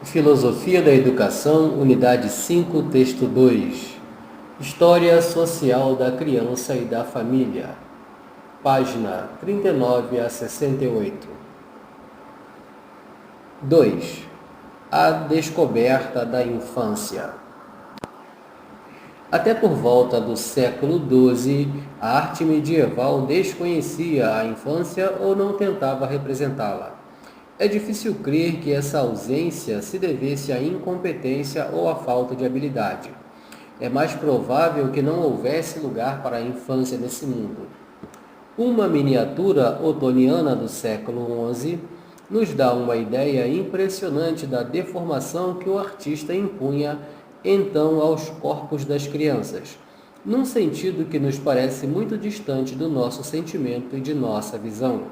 Filosofia da Educação, Unidade 5, Texto 2. História Social da Criança e da Família. Página 39 a 68. 2. A descoberta da infância. Até por volta do século XII, a arte medieval desconhecia a infância ou não tentava representá-la. É difícil crer que essa ausência se devesse à incompetência ou à falta de habilidade. É mais provável que não houvesse lugar para a infância nesse mundo. Uma miniatura otoniana do século XI nos dá uma ideia impressionante da deformação que o artista impunha então aos corpos das crianças, num sentido que nos parece muito distante do nosso sentimento e de nossa visão.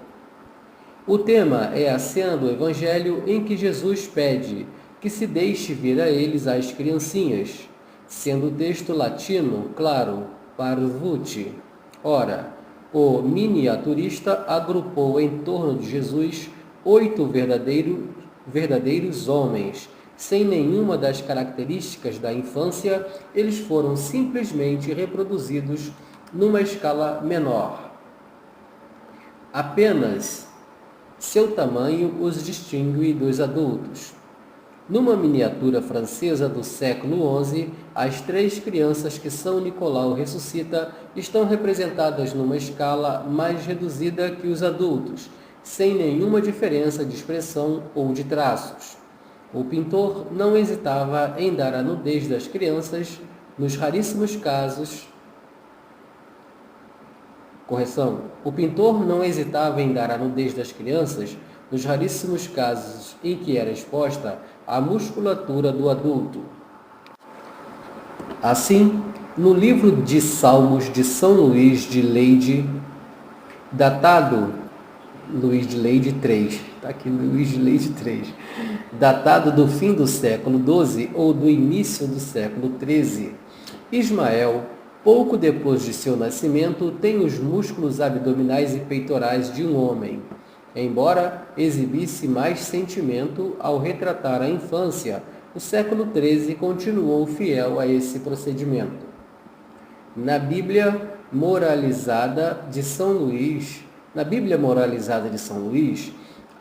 O tema é a cena do Evangelho em que Jesus pede que se deixe vir a eles as criancinhas, sendo o texto latino, claro, parvute. Ora, o miniaturista agrupou em torno de Jesus 8 verdadeiros homens. Sem nenhuma das características da infância, eles foram simplesmente reproduzidos numa escala menor. Apenas seu tamanho os distingue dos adultos. Numa miniatura francesa do século XI, as 3 crianças que São Nicolau ressuscita estão representadas numa escala mais reduzida que os adultos, sem nenhuma diferença de expressão ou de traços. O pintor não hesitava em dar a nudez das crianças nos raríssimos casos. O pintor não hesitava em dar a nudez das crianças nos raríssimos casos em que era exposta a musculatura do adulto. Assim, no livro de Salmos de São Luís de Leyde, datado do fim do século XII ou do início do século XIII, Ismael, pouco depois de seu nascimento, tem os músculos abdominais e peitorais de um homem, embora exibisse mais sentimento ao retratar a infância. O século XIII continuou fiel a esse procedimento. Na Bíblia moralizada de São Luís,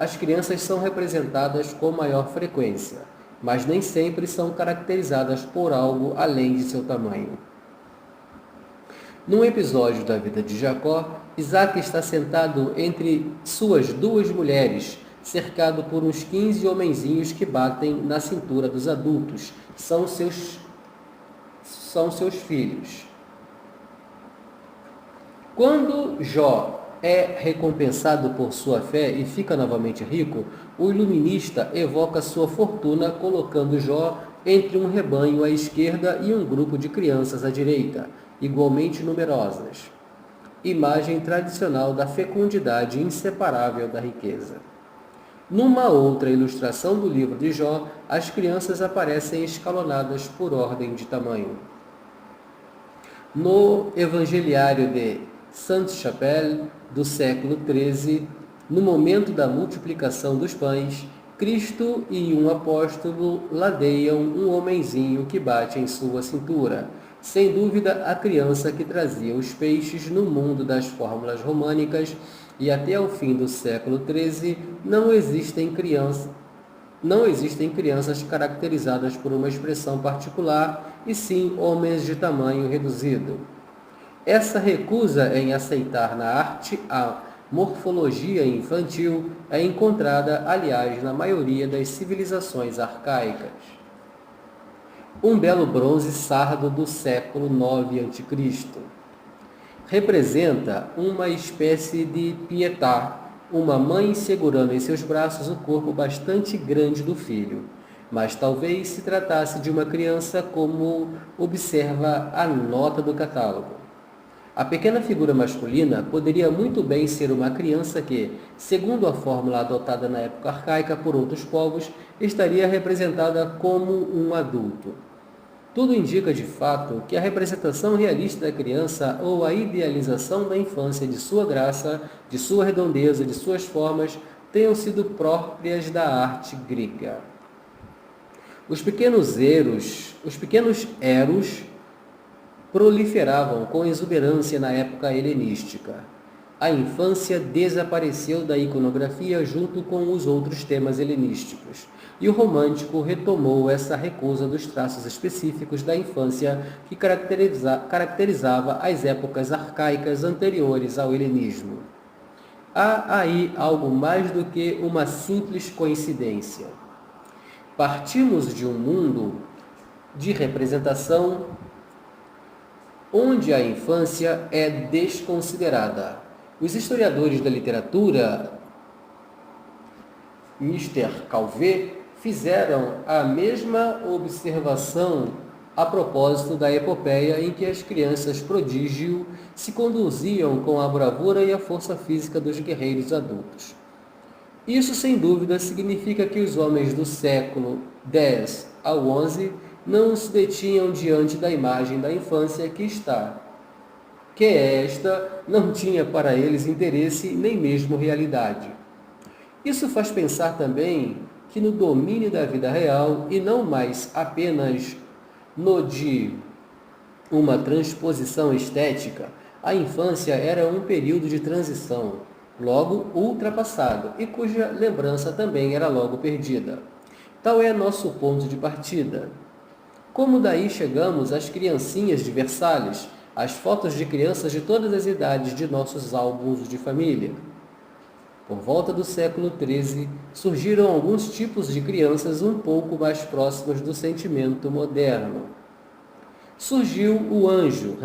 as crianças são representadas com maior frequência, mas nem sempre são caracterizadas por algo além de seu tamanho. Num episódio da vida de Jacó, Isaac está sentado entre suas 2 mulheres, cercado por uns 15 homenzinhos que batem na cintura dos adultos. São seus filhos. Quando Jó é recompensado por sua fé e fica novamente rico, o iluminista evoca sua fortuna colocando Jó entre um rebanho à esquerda e um grupo de crianças à direita, igualmente numerosas. Imagem tradicional da fecundidade inseparável da riqueza. Numa outra ilustração do livro de Jó, as crianças aparecem escalonadas por ordem de tamanho. No Evangeliário de Sainte-Chapelle, do século XIII, no momento da multiplicação dos pães, Cristo e um apóstolo ladeiam um homenzinho que bate em sua cintura. Sem dúvida, a criança que trazia os peixes no mundo das fórmulas românicas, e até o fim do século XIII não existem crianças caracterizadas por uma expressão particular, e sim homens de tamanho reduzido. Essa recusa em aceitar na arte a morfologia infantil é encontrada, aliás, na maioria das civilizações arcaicas. Um belo bronze sardo do século IX a.C. representa uma espécie de Pietà, uma mãe segurando em seus braços o corpo bastante grande do filho, mas talvez se tratasse de uma criança, como observa a nota do catálogo. A pequena figura masculina poderia muito bem ser uma criança que, segundo a fórmula adotada na época arcaica por outros povos, estaria representada como um adulto. Tudo indica, de fato, que a representação realista da criança ou a idealização da infância, de sua graça, de sua redondeza, de suas formas, tenham sido próprias da arte grega. Os pequenos eros proliferavam com exuberância na época helenística. A infância desapareceu da iconografia junto com os outros temas helenísticos, e o romântico retomou essa recusa dos traços específicos da infância que caracterizava as épocas arcaicas anteriores ao helenismo. Há aí algo mais do que uma simples coincidência. Partimos de um mundo de representação onde a infância é desconsiderada. Os historiadores da literatura, Mr. Calvé, fizeram a mesma observação a propósito da epopeia em que as crianças prodígio se conduziam com a bravura e a força física dos guerreiros adultos. Isso, sem dúvida, significa que os homens do século X ao XI não se detinham diante da imagem da infância que esta não tinha para eles interesse nem mesmo realidade. Isso faz pensar também que no domínio da vida real, e não mais apenas no de uma transposição estética, a infância era um período de transição, logo ultrapassado, e cuja lembrança também era logo perdida. Tal é nosso ponto de partida. Como daí chegamos às criancinhas de Versalhes, às fotos de crianças de todas as idades de nossos álbuns de família? Por volta do século XIII, surgiram alguns tipos de crianças um pouco mais próximas do sentimento moderno. Surgiu o anjo,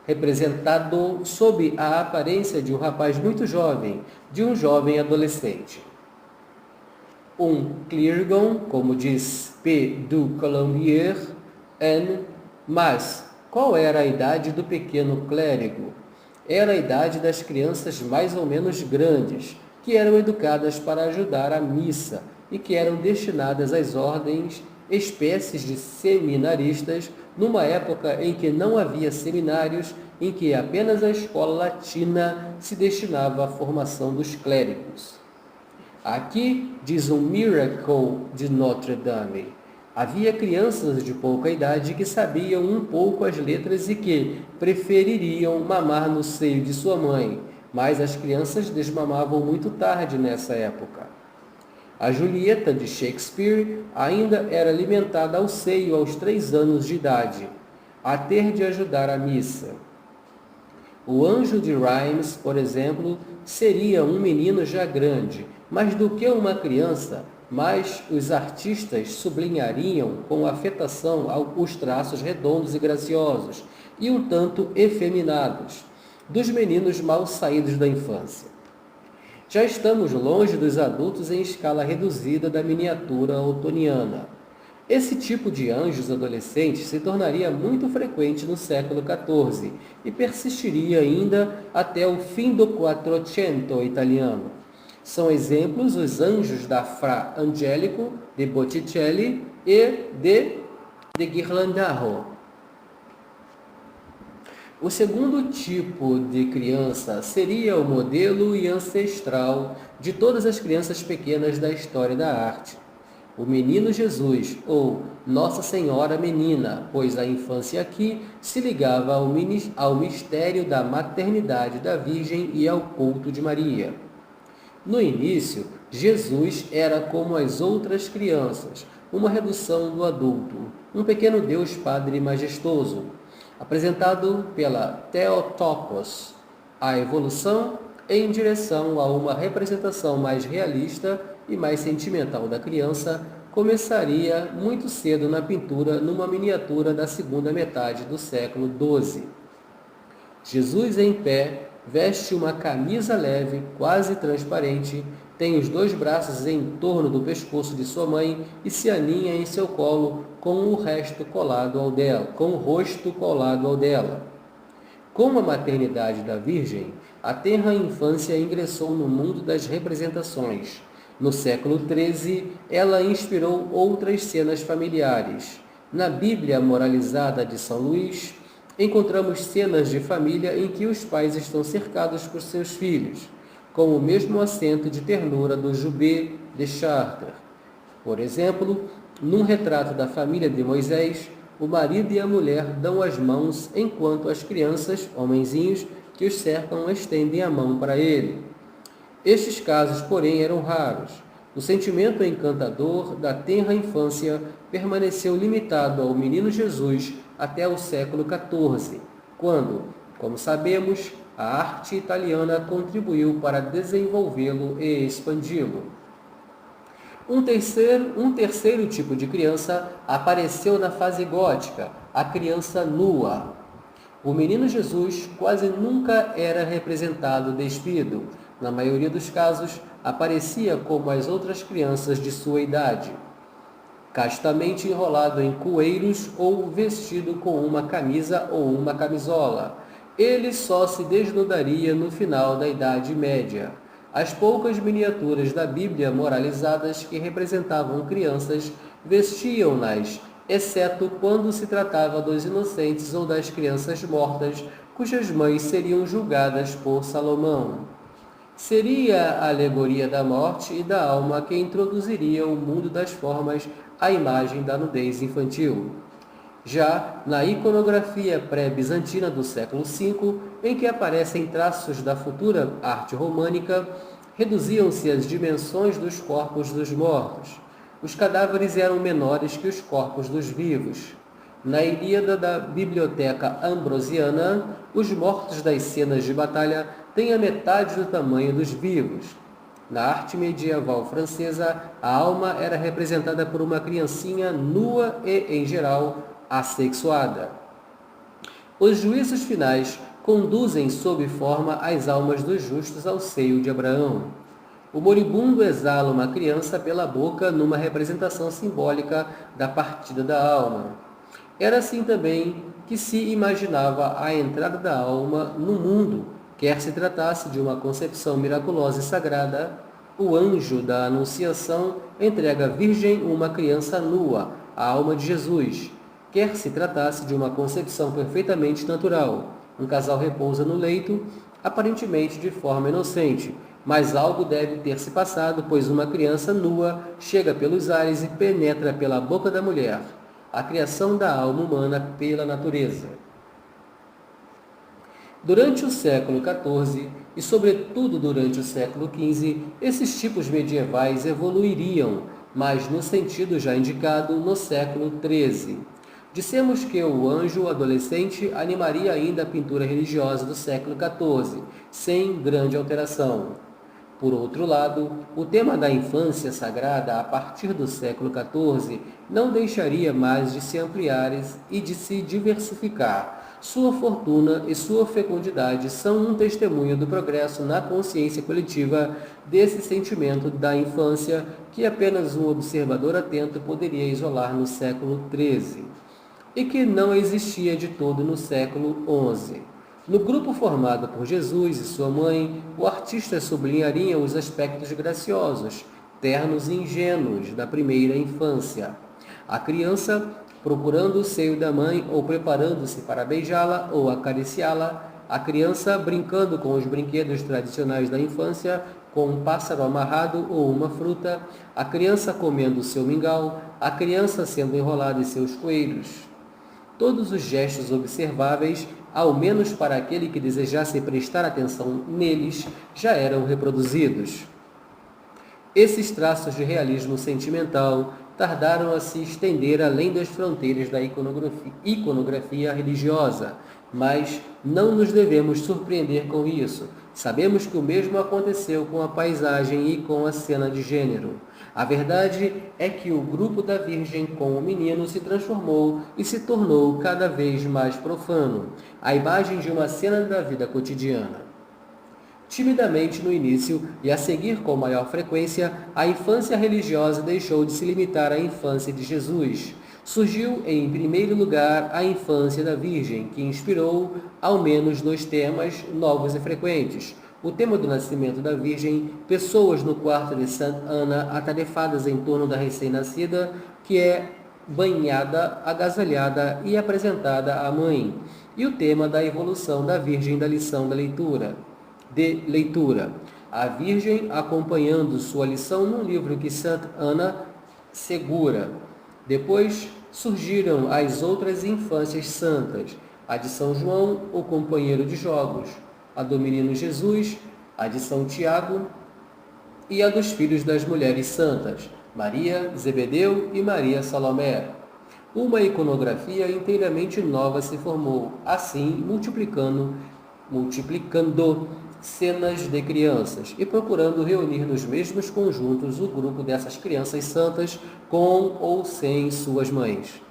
representado sob a aparência de um rapaz muito jovem, de um jovem adolescente. Um clergon, como diz P. du Colombier, mas qual era a idade do pequeno clérigo? Era a idade das crianças mais ou menos grandes, que eram educadas para ajudar a missa e que eram destinadas às ordens, espécies de seminaristas, numa época em que não havia seminários, em que apenas a escola latina se destinava à formação dos clérigos. Aqui diz um Miracle de Notre Dame. Havia crianças de pouca idade que sabiam um pouco as letras e que prefeririam mamar no seio de sua mãe, mas as crianças desmamavam muito tarde nessa época. A Julieta de Shakespeare ainda era alimentada ao seio aos 3 anos de idade, a ter de ajudar a missa. O anjo de Reims, por exemplo, seria um menino já grande, mas do que uma criança, mas os artistas sublinhariam com afetação os traços redondos e graciosos, e um tanto efeminados, dos meninos mal saídos da infância. Já estamos longe dos adultos em escala reduzida da miniatura otoniana. Esse tipo de anjos adolescentes se tornaria muito frequente no século XIV e persistiria ainda até o fim do Quattrocento italiano. São exemplos os anjos da Fra Angelico de Botticelli e de Ghirlandaio. O segundo tipo de criança seria o modelo e ancestral de todas as crianças pequenas da história da arte. O menino Jesus, ou Nossa Senhora Menina, pois a infância aqui se ligava ao mistério da maternidade da Virgem e ao culto de Maria. No início, Jesus era como as outras crianças, uma redução do adulto, um pequeno Deus Padre majestoso, apresentado pela Theotokos, a evolução em direção a uma representação mais realista e mais sentimental da criança começaria muito cedo na pintura numa miniatura da segunda metade do século XII. Jesus em pé, veste uma camisa leve, quase transparente, tem os 2 braços em torno do pescoço de sua mãe e se aninha em seu colo com o rosto colado ao dela. Com a maternidade da Virgem, a tenra infância ingressou no mundo das representações. No século XIII, ela inspirou outras cenas familiares. Na Bíblia Moralizada de São Luís, encontramos cenas de família em que os pais estão cercados por seus filhos, com o mesmo acento de ternura do Joubert de Chartres. Por exemplo, Num retrato da família de Moisés, o marido e a mulher dão as mãos enquanto as crianças, homenzinhos, que os cercam estendem a mão para ele. Estes casos, porém, eram raros. O sentimento encantador da tenra infância permaneceu limitado ao menino Jesus até o século XIV, quando, como sabemos, a arte italiana contribuiu para desenvolvê-lo e expandi-lo. Um terceiro tipo de criança apareceu na fase gótica, a criança nua. O menino Jesus quase nunca era representado despido. Na maioria dos casos, aparecia como as outras crianças de sua idade, castamente enrolado em coeiros ou vestido com uma camisa ou uma camisola. Ele só se desnudaria no final da Idade Média. As poucas miniaturas da Bíblia moralizadas que representavam crianças vestiam-nas, exceto quando se tratava dos inocentes ou das crianças mortas, cujas mães seriam julgadas por Salomão. Seria a alegoria da morte e da alma que introduziria o mundo das formas à imagem da nudez infantil. Já na iconografia pré-bizantina do século V, em que aparecem traços da futura arte românica, reduziam-se as dimensões dos corpos dos mortos. Os cadáveres eram menores que os corpos dos vivos. Na Ilíada da Biblioteca Ambrosiana, os mortos das cenas de batalha têm a metade do tamanho dos vivos. Na arte medieval francesa, a alma era representada por uma criancinha nua e, em geral, assexuada. Os juízos finais conduzem sob forma as almas dos justos ao seio de Abraão. O moribundo exala uma criança pela boca numa representação simbólica da partida da alma. Era assim também que se imaginava a entrada da alma no mundo, quer se tratasse de uma concepção miraculosa e sagrada. O anjo da Anunciação entrega à Virgem uma criança nua, a alma de Jesus, quer se tratasse de uma concepção perfeitamente natural. Um casal repousa no leito, aparentemente de forma inocente, mas algo deve ter se passado, pois uma criança nua chega pelos ares e penetra pela boca da mulher. A criação da alma humana pela natureza. Durante o século XIV e, sobretudo, durante o século XV, esses tipos medievais evoluiriam, mas no sentido já indicado no século XIII. Dissemos que o anjo adolescente animaria ainda a pintura religiosa do século XIV, sem grande alteração. Por outro lado, o tema da infância sagrada a partir do século XIV não deixaria mais de se ampliar e de se diversificar. Sua fortuna e sua fecundidade são um testemunho do progresso na consciência coletiva desse sentimento da infância que apenas um observador atento poderia isolar no século XIII e que não existia de todo no século XI. No grupo formado por Jesus e sua mãe, o artista sublinharia os aspectos graciosos, ternos e ingênuos da primeira infância. A criança procurando o seio da mãe ou preparando-se para beijá-la ou acariciá-la, a criança brincando com os brinquedos tradicionais da infância, com um pássaro amarrado ou uma fruta, a criança comendo seu mingau, a criança sendo enrolada em seus coeiros. Todos os gestos observáveis, ao menos para aquele que desejasse prestar atenção neles, já eram reproduzidos. Esses traços de realismo sentimental tardaram a se estender além das fronteiras da iconografia religiosa, mas não nos devemos surpreender com isso. Sabemos que o mesmo aconteceu com a paisagem e com a cena de gênero. A verdade é que o grupo da Virgem com o menino se transformou e se tornou cada vez mais profano, a imagem de uma cena da vida cotidiana. Timidamente no início e a seguir com maior frequência, a infância religiosa deixou de se limitar à infância de Jesus. Surgiu, em primeiro lugar, a infância da Virgem, que inspirou, ao menos dois temas novos e frequentes. O tema do nascimento da Virgem, pessoas no quarto de Santa Ana atarefadas em torno da recém-nascida, que é banhada, agasalhada e apresentada à mãe. E o tema da evolução da Virgem da lição da leitura. A Virgem acompanhando sua lição num livro que Santa Ana segura. Depois surgiram as outras infâncias santas, a de São João, o companheiro de jogos, a do menino Jesus, a de São Tiago e a dos filhos das mulheres santas, Maria, Zebedeu e Maria Salomé. Uma iconografia inteiramente nova se formou, assim multiplicando cenas de crianças e procurando reunir nos mesmos conjuntos o grupo dessas crianças santas com ou sem suas mães.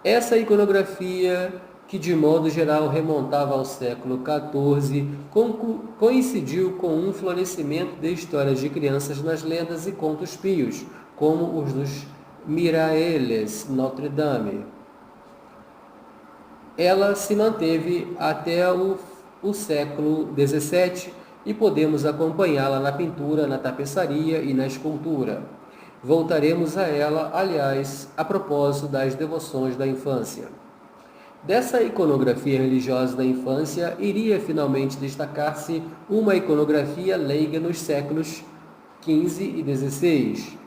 Essa iconografia, que de modo geral remontava ao século XIV, coincidiu com um florescimento de histórias de crianças nas lendas e contos pios, como os dos Miraeles Notre-Dame. Ela se manteve até o século XVII e podemos acompanhá-la na pintura, na tapeçaria e na escultura. Voltaremos a ela, aliás, a propósito das devoções da infância. Dessa iconografia religiosa da infância, iria finalmente destacar-se uma iconografia leiga nos séculos XV e XVI.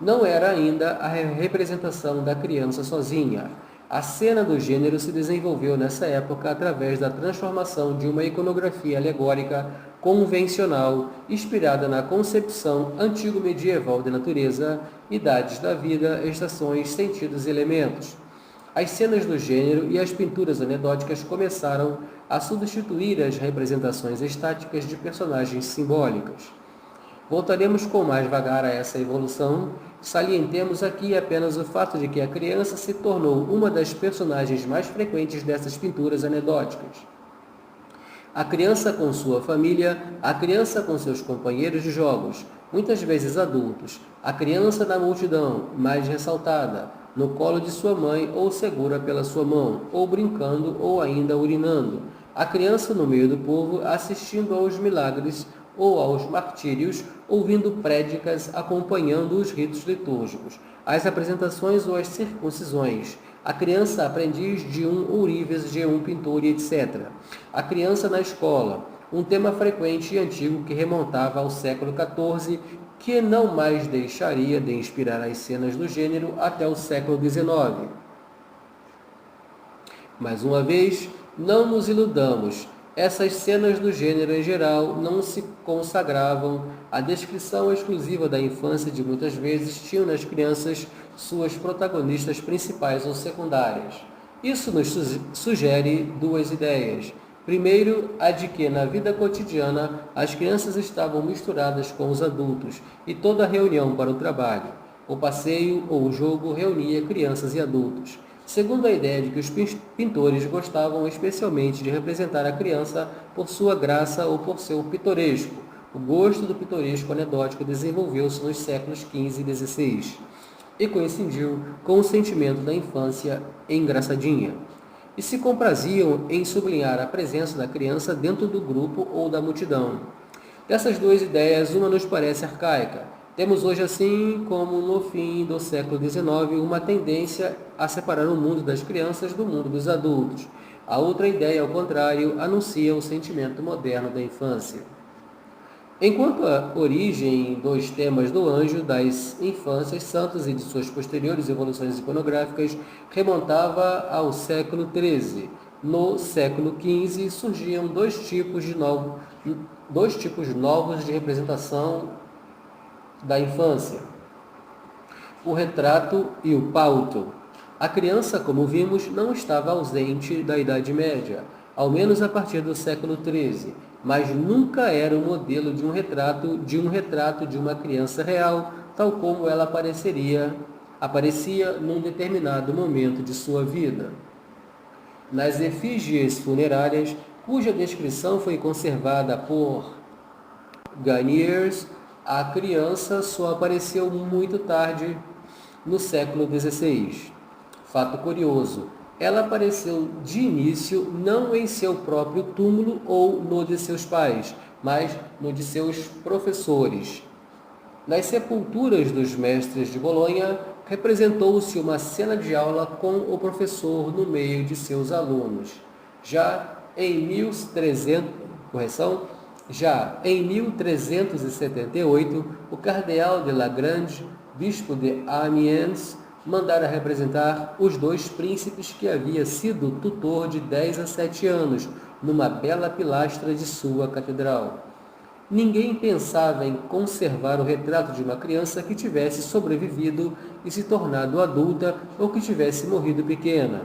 Não era ainda a representação da criança sozinha. A cena do gênero se desenvolveu nessa época através da transformação de uma iconografia alegórica convencional, inspirada na concepção antigo-medieval de natureza, idades da vida, estações, sentidos e elementos. As cenas do gênero e as pinturas anedóticas começaram a substituir as representações estáticas de personagens simbólicas. Voltaremos com mais vagar a essa evolução. Salientemos aqui apenas o fato de que a criança se tornou uma das personagens mais frequentes dessas pinturas anedóticas. A criança com sua família, a criança com seus companheiros de jogos, muitas vezes adultos, a criança na multidão, mais ressaltada, no colo de sua mãe ou segura pela sua mão, ou brincando ou ainda urinando, a criança no meio do povo assistindo aos milagres ou aos martírios, ouvindo prédicas, acompanhando os ritos litúrgicos, as apresentações ou as circuncisões, a criança aprendiz de um ourives, de um pintor, etc. A criança na escola, um tema frequente e antigo que remontava ao século XIV, que não mais deixaria de inspirar as cenas do gênero até o século XIX. Mais uma vez, não nos iludamos. Essas cenas do gênero em geral não se consagravam à descrição exclusiva da infância, de muitas vezes tinham nas crianças suas protagonistas principais ou secundárias. Isso nos sugere duas ideias. Primeiro, a de que na vida cotidiana as crianças estavam misturadas com os adultos e toda reunião para o trabalho, o passeio ou o jogo reunia crianças e adultos. Segundo, a ideia de que os pintores gostavam especialmente de representar a criança por sua graça ou por seu pitoresco. O gosto do pitoresco anedótico desenvolveu-se nos séculos XV e XVI e coincidiu com o sentimento da infância engraçadinha. E se compraziam em sublinhar a presença da criança dentro do grupo ou da multidão. Dessas duas ideias, uma nos parece arcaica. Temos hoje, assim como no fim do século XIX, uma tendência a separar o mundo das crianças do mundo dos adultos. A outra ideia, ao contrário, anuncia o sentimento moderno da infância. Enquanto a origem dos temas do anjo, das infâncias santas e de suas posteriores evoluções iconográficas remontava ao século XIII, no século XV surgiam dois tipos novos de representação da infância: o retrato e o pauto. A criança, como vimos, não estava ausente da Idade Média, ao menos a partir do século XIII, mas nunca era o modelo de um retrato de uma criança real, tal como ela aparecia num determinado momento de sua vida. Nas efígies funerárias, cuja descrição foi conservada por Garniers, a criança só apareceu muito tarde, no século XVI. Fato curioso, ela apareceu de início não em seu próprio túmulo ou no de seus pais, mas no de seus professores. Nas sepulturas dos mestres de Bolonha, representou-se uma cena de aula com o professor no meio de seus alunos. Já em 1378, o cardeal de Lagrange, bispo de Amiens, mandara representar os dois príncipes que havia sido tutor de 10 a 7 anos, numa bela pilastra de sua catedral. Ninguém pensava em conservar o retrato de uma criança que tivesse sobrevivido e se tornado adulta ou que tivesse morrido pequena.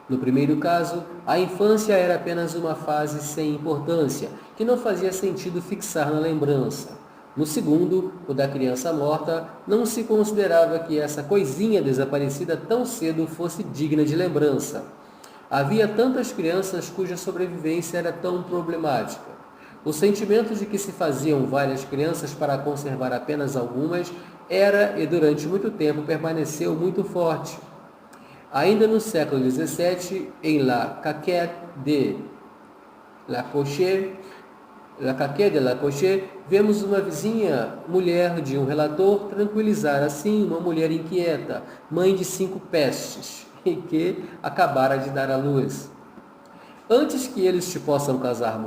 No primeiro caso, a infância era apenas uma fase sem importância, que não fazia sentido fixar na lembrança. No segundo, o da criança morta, não se considerava que essa coisinha desaparecida tão cedo fosse digna de lembrança. Havia tantas crianças cuja sobrevivência era tão problemática. O sentimento de que se faziam várias crianças para conservar apenas algumas era e durante muito tempo permaneceu muito forte. Ainda no século XVII, em La Caquette de La Cocher, vemos uma vizinha mulher de um relator tranquilizar assim uma mulher inquieta, mãe de 5 pestes, e que acabara de dar à luz. Antes que eles te possam causar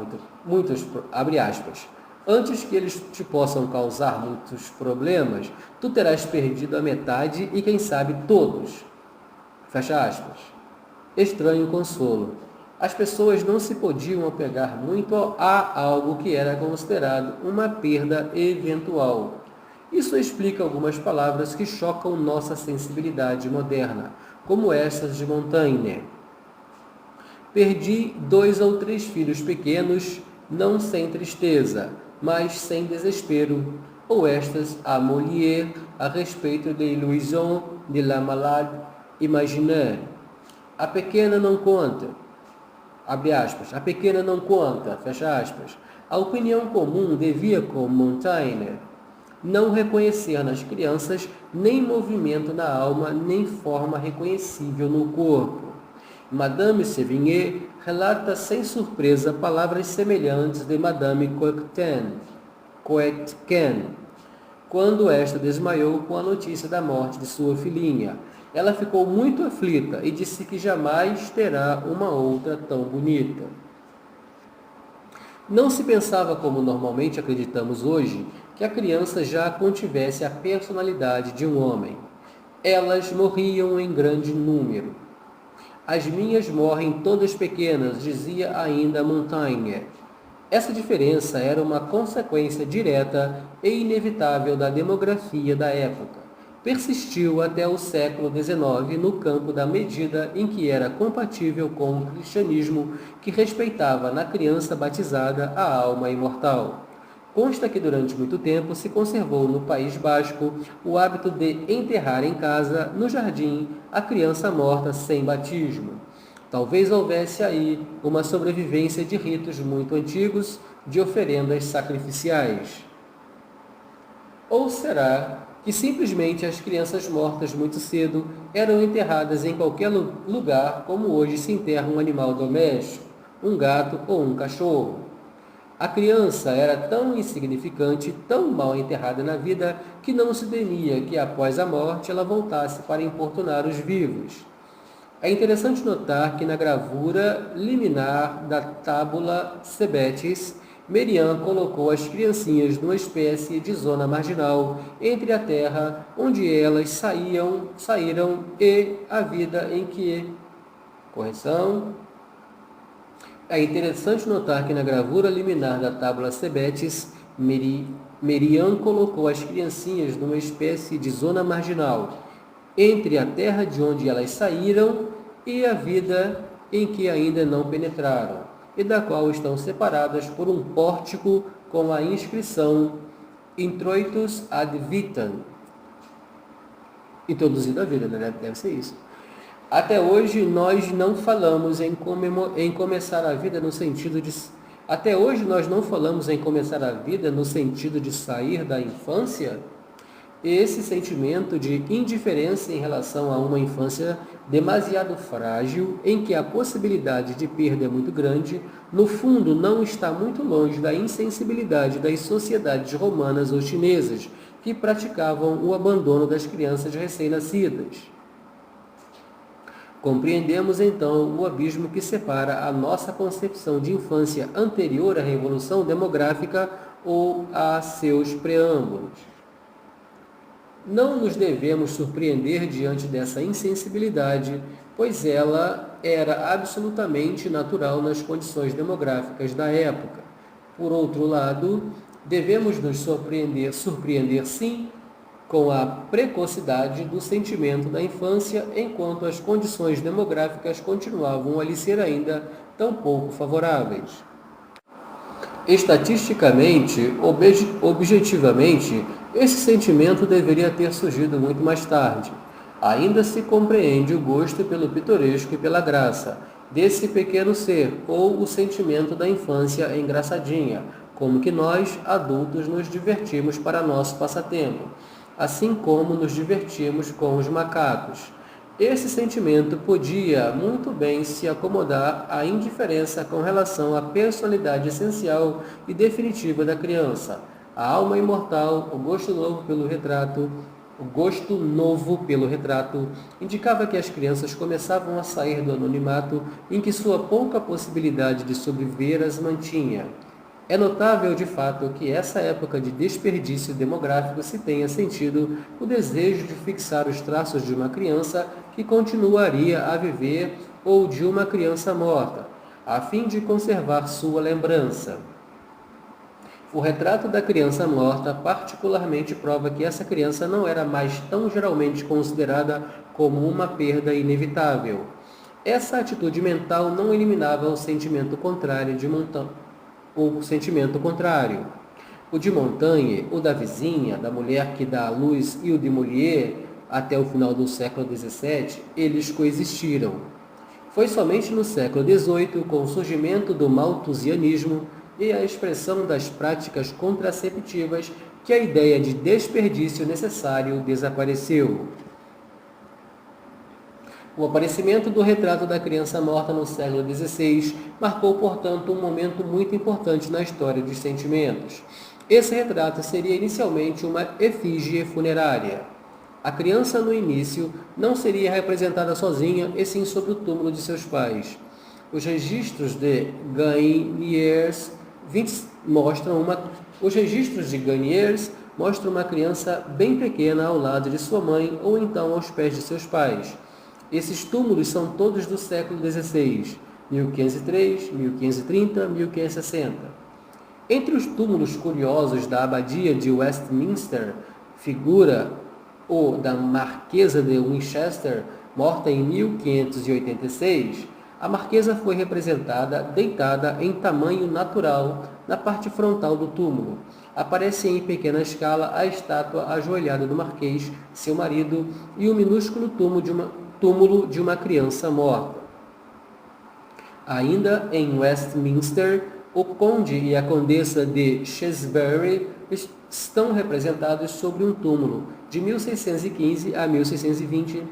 antes que eles te possam causar muitos problemas, tu terás perdido a metade e quem sabe todos. Fecha aspas. Estranho consolo. As pessoas não se podiam apegar muito a algo que era considerado uma perda eventual. Isso explica algumas palavras que chocam nossa sensibilidade moderna, como estas de Montaigne. Perdi 2 ou 3 filhos pequenos, não sem tristeza, mas sem desespero. Ou estas a Molière a respeito de Louison de la Malade Imaginaire. A pequena não conta. Abre aspas. A pequena não conta. Fecha aspas. A opinião comum devia, como Montaigne, não reconhecer nas crianças nem movimento na alma, nem forma reconhecível no corpo. Madame Sévigné relata sem surpresa palavras semelhantes de Madame Coetquin, quando esta desmaiou com a notícia da morte de sua filhinha. Ela ficou muito aflita e disse que jamais terá uma outra tão bonita. Não se pensava, como normalmente acreditamos hoje, que a criança já contivesse a personalidade de um homem. Elas morriam em grande número. As minhas morrem todas pequenas, dizia ainda Montaigne. Essa diferença era uma consequência direta e inevitável da demografia da época. Persistiu até o século XIX no campo da medida em que era compatível com o cristianismo que respeitava na criança batizada a alma imortal. Consta que durante muito tempo se conservou no País Basco o hábito de enterrar em casa, no jardim, a criança morta sem batismo. Talvez houvesse aí uma sobrevivência de ritos muito antigos de oferendas sacrificiais. Ou será que simplesmente as crianças mortas muito cedo eram enterradas em qualquer lugar, como hoje se enterra um animal doméstico, um gato ou um cachorro? A criança era tão insignificante, tão mal enterrada na vida, que não se temia que após a morte ela voltasse para importunar os vivos. É interessante notar que na gravura liminar da Tábula Sebetis, Merian colocou as criancinhas numa espécie de zona marginal entre a terra onde elas saíram e a vida em que... É interessante notar que na gravura liminar da Tábula Sebetis, Merian colocou as criancinhas numa espécie de zona marginal entre a terra de onde elas saíram e a vida em que ainda não penetraram, e da qual estão separadas por um pórtico com a inscrição Introitus ad vitam. Introduzido à vida, né? Deve ser isso. Até hoje nós não falamos em começar a vida no sentido de... Até hoje nós não falamos em começar a vida no sentido de sair da infância. Esse sentimento de indiferença em relação a uma infância demasiado frágil, em que a possibilidade de perda é muito grande, no fundo não está muito longe da insensibilidade das sociedades romanas ou chinesas, que praticavam o abandono das crianças recém-nascidas. Compreendemos então o abismo que separa a nossa concepção de infância anterior à revolução demográfica ou a seus preâmbulos. Não nos devemos surpreender diante dessa insensibilidade, pois ela era absolutamente natural nas condições demográficas da época. Por outro lado, devemos nos surpreender sim, com a precocidade do sentimento da infância, enquanto as condições demográficas continuavam a lhe ser ainda tão pouco favoráveis. Estatisticamente, objetivamente, esse sentimento deveria ter surgido muito mais tarde. Ainda se compreende o gosto pelo pitoresco e pela graça desse pequeno ser, ou o sentimento da infância engraçadinha, como que nós, adultos, nos divertimos para nosso passatempo, assim como nos divertimos com os macacos. Esse sentimento podia muito bem se acomodar à indiferença com relação à personalidade essencial e definitiva da criança, a alma imortal, o gosto novo pelo retrato. O gosto novo pelo retrato indicava que as crianças começavam a sair do anonimato em que sua pouca possibilidade de sobreviver as mantinha. É notável, de fato, que essa época de desperdício demográfico se tenha sentido o desejo de fixar os traços de uma criança que continuaria a viver ou de uma criança morta, a fim de conservar sua lembrança. O retrato da criança morta particularmente prova que essa criança não era mais tão geralmente considerada como uma perda inevitável. Essa atitude mental não eliminava o sentimento contrário de o de Montaigne, o da vizinha, da mulher que dá à luz e o de Molière, até o final do século XVII, eles coexistiram. Foi somente no século XVIII, com o surgimento do malthusianismo e a expressão das práticas contraceptivas, que a ideia de desperdício necessário desapareceu. O aparecimento do retrato da criança morta no século XVI marcou, portanto, um momento muito importante na história dos sentimentos. Esse retrato seria inicialmente uma efígie funerária. A criança, no início, não seria representada sozinha, e sim sobre o túmulo de seus pais. Os registros de Gagnières mostram uma criança bem pequena ao lado de sua mãe ou então aos pés de seus pais. Esses túmulos são todos do século XVI, 1503, 1530, 1560. Entre os túmulos curiosos da abadia de Westminster figura o da Marquesa de Winchester, morta em 1586. A marquesa foi representada deitada em tamanho natural na parte frontal do túmulo. Aparece em pequena escala a estátua ajoelhada do marquês, seu marido, e o minúsculo túmulo de uma criança morta. Ainda em Westminster, o conde e a condessa de Shrewsbury estão representados sobre um túmulo de 1615 a 1620.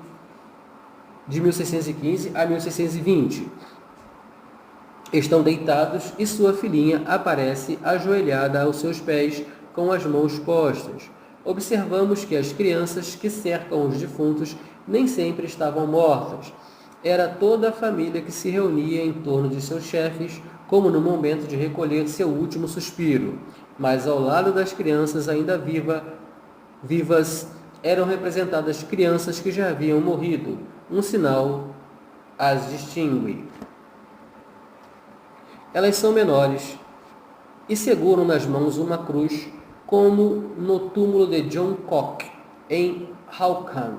Estão deitados e sua filhinha aparece ajoelhada aos seus pés com as mãos postas. Observamos que as crianças que cercam os defuntos nem sempre estavam mortas. Era toda a família que se reunia em torno de seus chefes, como no momento de recolher seu último suspiro. Mas ao lado das crianças ainda vivas, eram representadas crianças que já haviam morrido. Um sinal as distingue. Elas são menores e seguram nas mãos uma cruz, como no túmulo de John Cock, em Hawkham,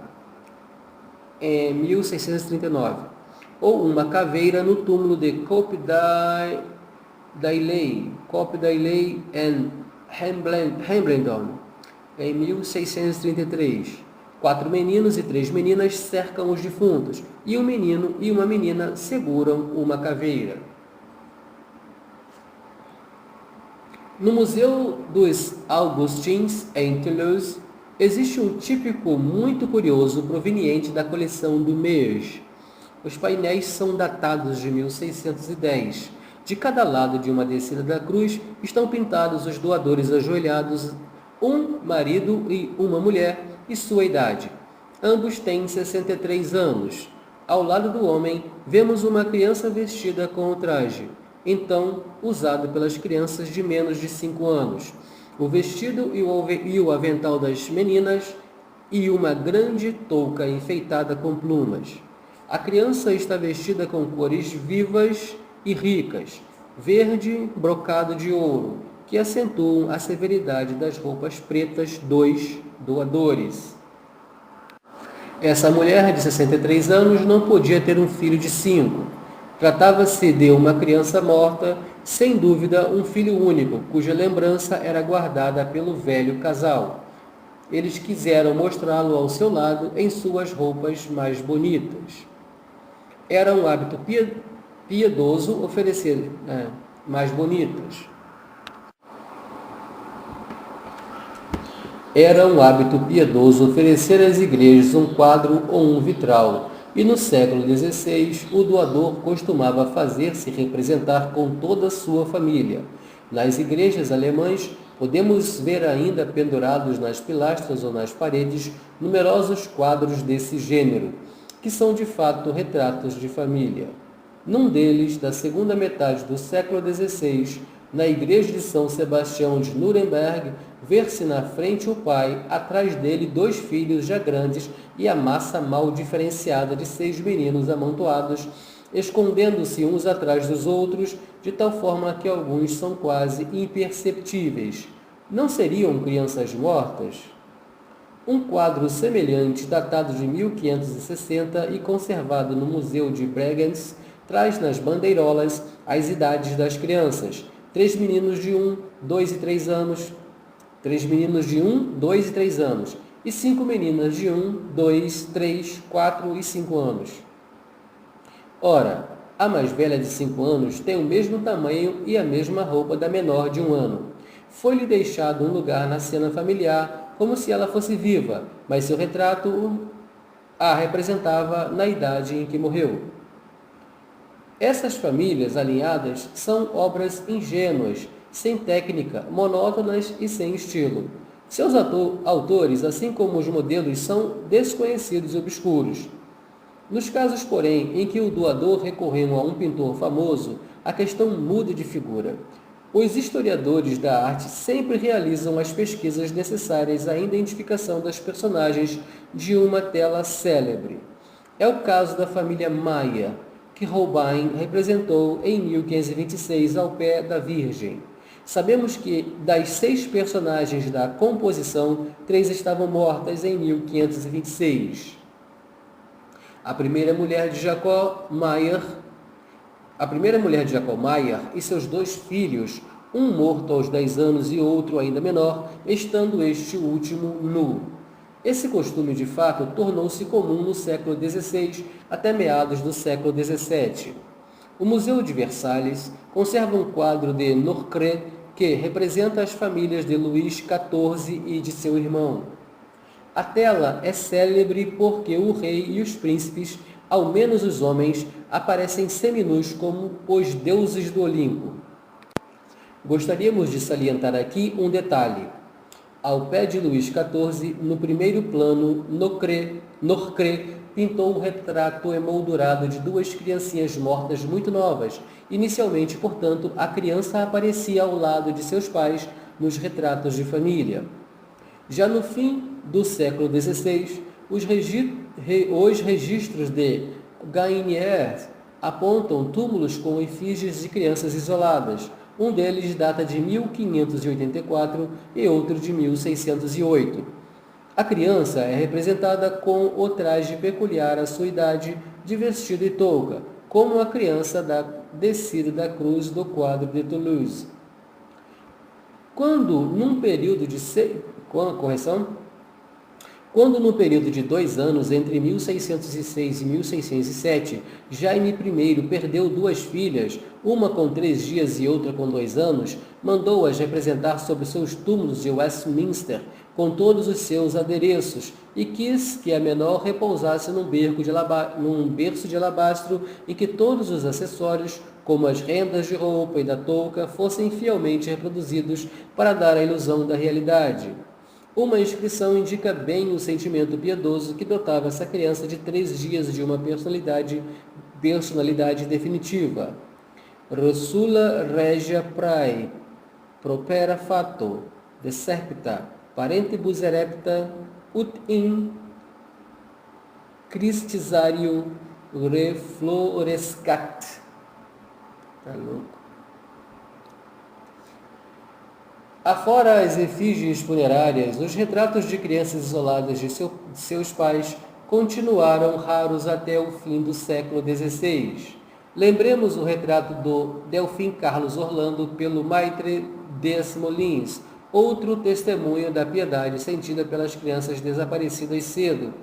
em 1639, ou uma caveira no túmulo de Cope Dailey em Hambledon, em 1633. 4 meninos e 3 meninas cercam os defuntos, e um menino e uma menina seguram uma caveira. No Museu dos Augustins, em Toulouse, existe um típico muito curioso proveniente da coleção do Meige. Os painéis são datados de 1610. De cada lado de uma descida da cruz estão pintados os doadores ajoelhados, um marido e uma mulher, e sua idade. Ambos têm 63 anos. Ao lado do homem, vemos uma criança vestida com o traje, então usado pelas crianças de menos de 5 anos. O vestido e o avental das meninas e uma grande touca enfeitada com plumas. A criança está vestida com cores vivas e ricas, verde brocado de ouro, que acentuam a severidade das roupas pretas dos doadores. Essa mulher de 63 anos não podia ter um filho de 5. Tratava-se de uma criança morta, sem dúvida um filho único, cuja lembrança era guardada pelo velho casal. Eles quiseram mostrá-lo ao seu lado em suas roupas mais bonitas. Era um hábito piedoso oferecer mais bonitas. Era um hábito piedoso oferecer às igrejas um quadro ou um vitral, e no século XVI o doador costumava fazer-se representar com toda a sua família. Nas igrejas alemãs, podemos ver ainda pendurados nas pilastras ou nas paredes numerosos quadros desse gênero, que são de fato retratos de família. Num deles, da segunda metade do século XVI, na igreja de São Sebastião de Nuremberg, ver-se na frente o pai, atrás dele 2 filhos já grandes e a massa mal diferenciada de 6 meninos amontoados, escondendo-se uns atrás dos outros, de tal forma que alguns são quase imperceptíveis. Não seriam crianças mortas? Um quadro semelhante, datado de 1560 e conservado no Museu de Bregenz, traz nas bandeirolas as idades das crianças. 3 meninos de 1, 2 e 3 anos, 3 meninos de 1, 2 e 3 anos, e 5 meninas de 1, 2, 3, 4 e 5 anos. Ora, a mais velha de 5 anos tem o mesmo tamanho e a mesma roupa da menor de 1 ano. Foi-lhe deixado um lugar na cena familiar, como se ela fosse viva, mas seu retrato a representava na idade em que morreu. Essas famílias alinhadas são obras ingênuas, sem técnica, monótonas e sem estilo. Seus autores, assim como os modelos, são desconhecidos e obscuros. Nos casos, porém, em que o doador recorreu a um pintor famoso, a questão muda de figura. Os historiadores da arte sempre realizam as pesquisas necessárias à identificação das personagens de uma tela célebre. É o caso da família Maia, que Holbein representou em 1526 ao pé da Virgem. Sabemos que, das 6 personagens da composição, 3 estavam mortas em 1526. A primeira mulher de Jacob Mayer e seus 2 filhos, um morto aos 10 anos e outro ainda menor, estando este último nu. Esse costume, de fato, tornou-se comum no século XVI até meados do século XVII. O Museu de Versalhes conserva um quadro de Norcret que representa as famílias de Luís XIV e de seu irmão. A tela é célebre porque o rei e os príncipes, ao menos os homens, aparecem seminus como os deuses do Olimpo. Gostaríamos de salientar aqui um detalhe. Ao pé de Luís XIV, no primeiro plano, Norcret pintou um retrato emoldurado de 2 criancinhas mortas muito novas. Inicialmente, portanto, a criança aparecia ao lado de seus pais nos retratos de família. Já no fim do século XVI, os registros de Gagnières apontam túmulos com efígies de crianças isoladas. Um deles data de 1584 e outro de 1608. A criança é representada com o traje peculiar à sua idade de vestido e touca, como a criança da descida da cruz do quadro de Toulouse. Quando, num período de 2 anos, entre 1606 e 1607, Jaime I perdeu 2 filhas, uma com 3 dias e outra com 2 anos, mandou-as representar sobre seus túmulos de Westminster, com todos os seus adereços, e quis que a menor repousasse num berço de alabastro em que todos os acessórios, como as rendas de roupa e da touca, fossem fielmente reproduzidos para dar a ilusão da realidade. Uma inscrição indica bem o sentimento piedoso que dotava essa criança de 3 dias de uma personalidade definitiva. Rosula regia prae, propera fato, deserpita, parentibus erepta ut in Christisario reflorescat. Tá louco. Afora as efígies funerárias, os retratos de crianças isoladas de seus pais continuaram raros até o fim do século XVI. Lembremos o retrato do Delfim Carlos Orlando pelo Maitre Desmoulins, outro testemunho da piedade sentida pelas crianças desaparecidas cedo.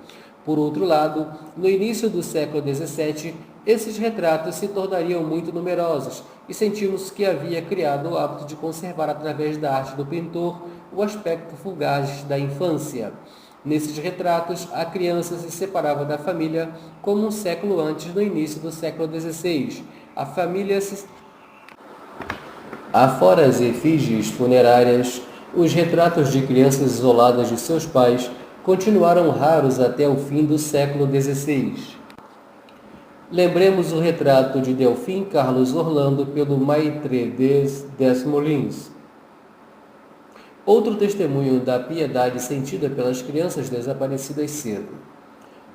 Por outro lado, no início do século XVII, esses retratos se tornariam muito numerosos e sentimos que havia criado o hábito de conservar através da arte do pintor o aspecto fugaz da infância. Nesses retratos, a criança se separava da família como um século antes, no início do século XVI. A família se... Afora as efígies funerárias, os retratos de crianças isoladas de seus pais continuaram raros até o fim do século XVI. Lembremos o retrato de Delfim Carlos Orlando pelo Maitre Desmoulins, outro testemunho da piedade sentida pelas crianças desaparecidas cedo.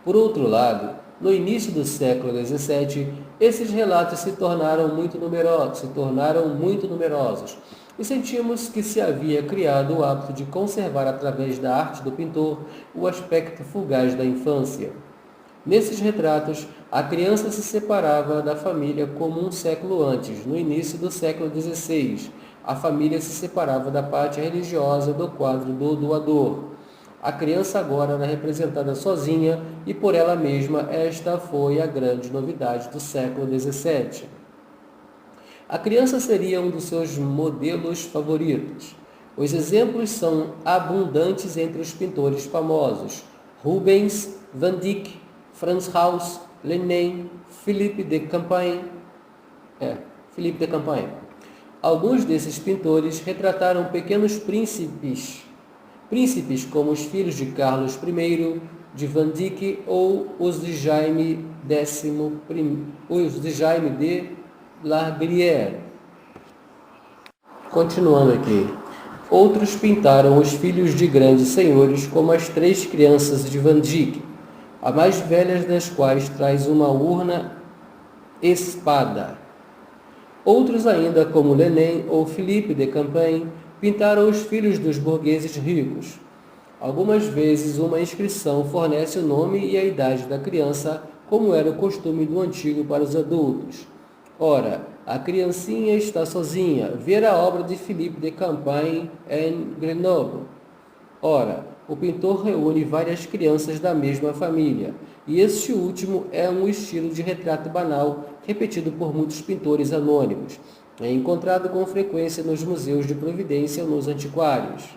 Por outro lado, no início do século XVII, esses relatos se tornaram muito numerosos e sentimos que se havia criado o hábito de conservar através da arte do pintor o aspecto fugaz da infância. Nesses retratos, a criança se separava da família como um século antes, no início do século XVI. A família se separava da parte religiosa do quadro do doador. A criança agora era representada sozinha e por ela mesma. Esta foi a grande novidade do século XVII. A criança seria um dos seus modelos favoritos. Os exemplos são abundantes entre os pintores famosos: Rubens, Van Dyck, Frans Hals, Lenin, Philippe de Champagne. Alguns desses pintores retrataram pequenos príncipes como os filhos de Carlos I, de Van Dyck ou os de Jaime de Larbrière. Continuando aqui. Outros pintaram os filhos de grandes senhores como as 3 crianças de Van Dyck, a mais velha das quais traz uma urna espada. Outros ainda, como Lenin ou Philippe de Champagne, pintaram os filhos dos burgueses ricos. Algumas vezes uma inscrição fornece o nome e a idade da criança, como era o costume do antigo para os adultos. Ora, a criancinha está sozinha. Ver a obra de Philippe de Champagne em Grenoble. Ora, o pintor reúne várias crianças da mesma família, e este último é um estilo de retrato banal repetido por muitos pintores anônimos. É encontrado com frequência nos museus de Providência ou nos antiquários.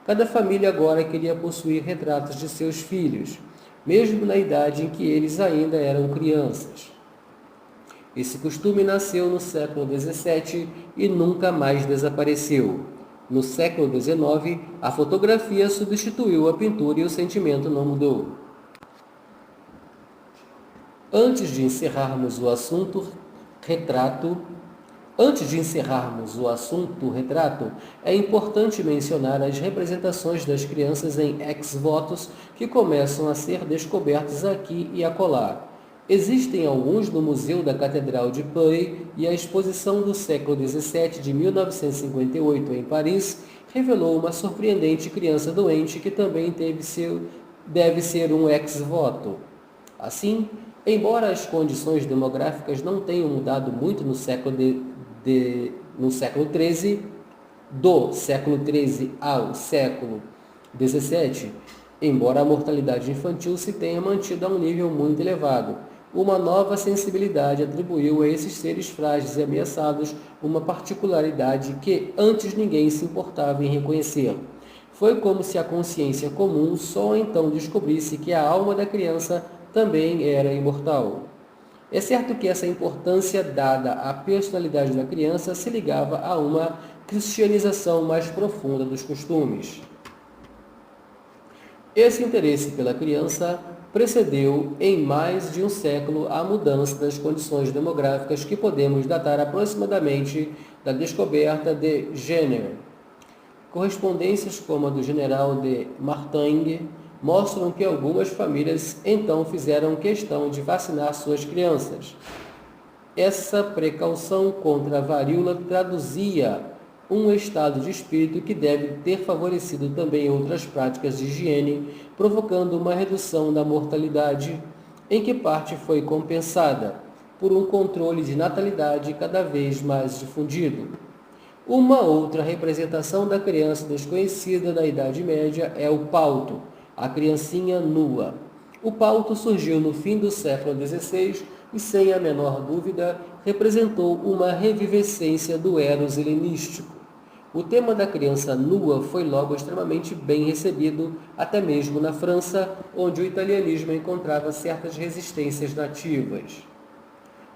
Cada família agora queria possuir retratos de seus filhos, mesmo na idade em que eles ainda eram crianças. Esse costume nasceu no século XVII e nunca mais desapareceu. No século XIX, a fotografia substituiu a pintura e o sentimento não mudou. Antes de encerrarmos o assunto retrato, é importante mencionar as representações das crianças em ex-votos que começam a ser descobertos aqui e acolá. Existem alguns no Museu da Catedral de Puy e a exposição do século XVII de 1958 em Paris revelou uma surpreendente criança doente que também deve ser um ex-voto. Assim, embora as condições demográficas não tenham mudado muito no século XIII, do século XIII ao século XVII, embora a mortalidade infantil se tenha mantido a um nível muito elevado, uma nova sensibilidade atribuiu a esses seres frágeis e ameaçados uma particularidade que antes ninguém se importava em reconhecer. Foi como se a consciência comum só então descobrisse que a alma da criança também era imortal. É certo que essa importância dada à personalidade da criança se ligava a uma cristianização mais profunda dos costumes. Esse interesse pela criança precedeu em mais de um século a mudança das condições demográficas que podemos datar aproximadamente da descoberta de Jenner. Correspondências como a do general de Martingue mostram que algumas famílias então fizeram questão de vacinar suas crianças. Essa precaução contra a varíola traduzia um estado de espírito que deve ter favorecido também outras práticas de higiene, provocando uma redução da mortalidade, em que parte foi compensada por um controle de natalidade cada vez mais difundido. Uma outra representação da criança desconhecida da Idade Média é o pauto, a criancinha nua. O pauto surgiu no fim do século XVI e, sem a menor dúvida, representou uma revivescência do eros helenístico. O tema da criança nua foi logo extremamente bem recebido, até mesmo na França, onde o italianismo encontrava certas resistências nativas.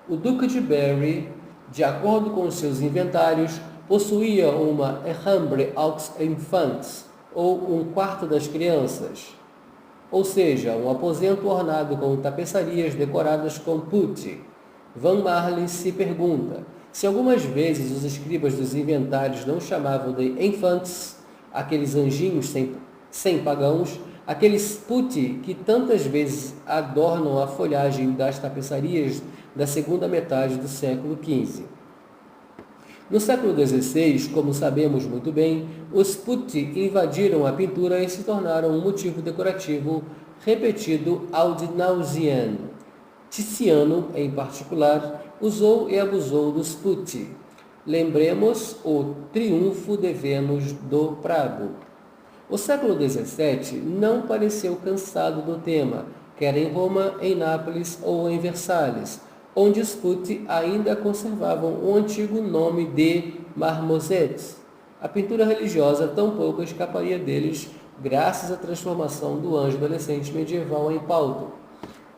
O Duque de Berry, de acordo com seus inventários, possuía uma chambre aux enfants, ou um quarto das crianças, ou seja, um aposento ornado com tapeçarias decoradas com putti. Van Marley se pergunta se algumas vezes os escribas dos inventários não chamavam de enfants, aqueles anjinhos sem pagãos, aqueles putti que tantas vezes adornam a folhagem das tapeçarias da segunda metade do século XV. No século XVI, como sabemos muito bem, os putti invadiram a pintura e se tornaram um motivo decorativo repetido ad nauseam. Tiziano, em particular, usou e abusou dos putti. Lembremos o Triunfo de Vênus do Prado. O século XVII não pareceu cansado do tema, quer em Roma, em Nápoles ou em Versalhes, onde os putti ainda conservavam o antigo nome de marmosettes. A pintura religiosa tampouco escaparia deles, graças à transformação do anjo adolescente medieval em pauto.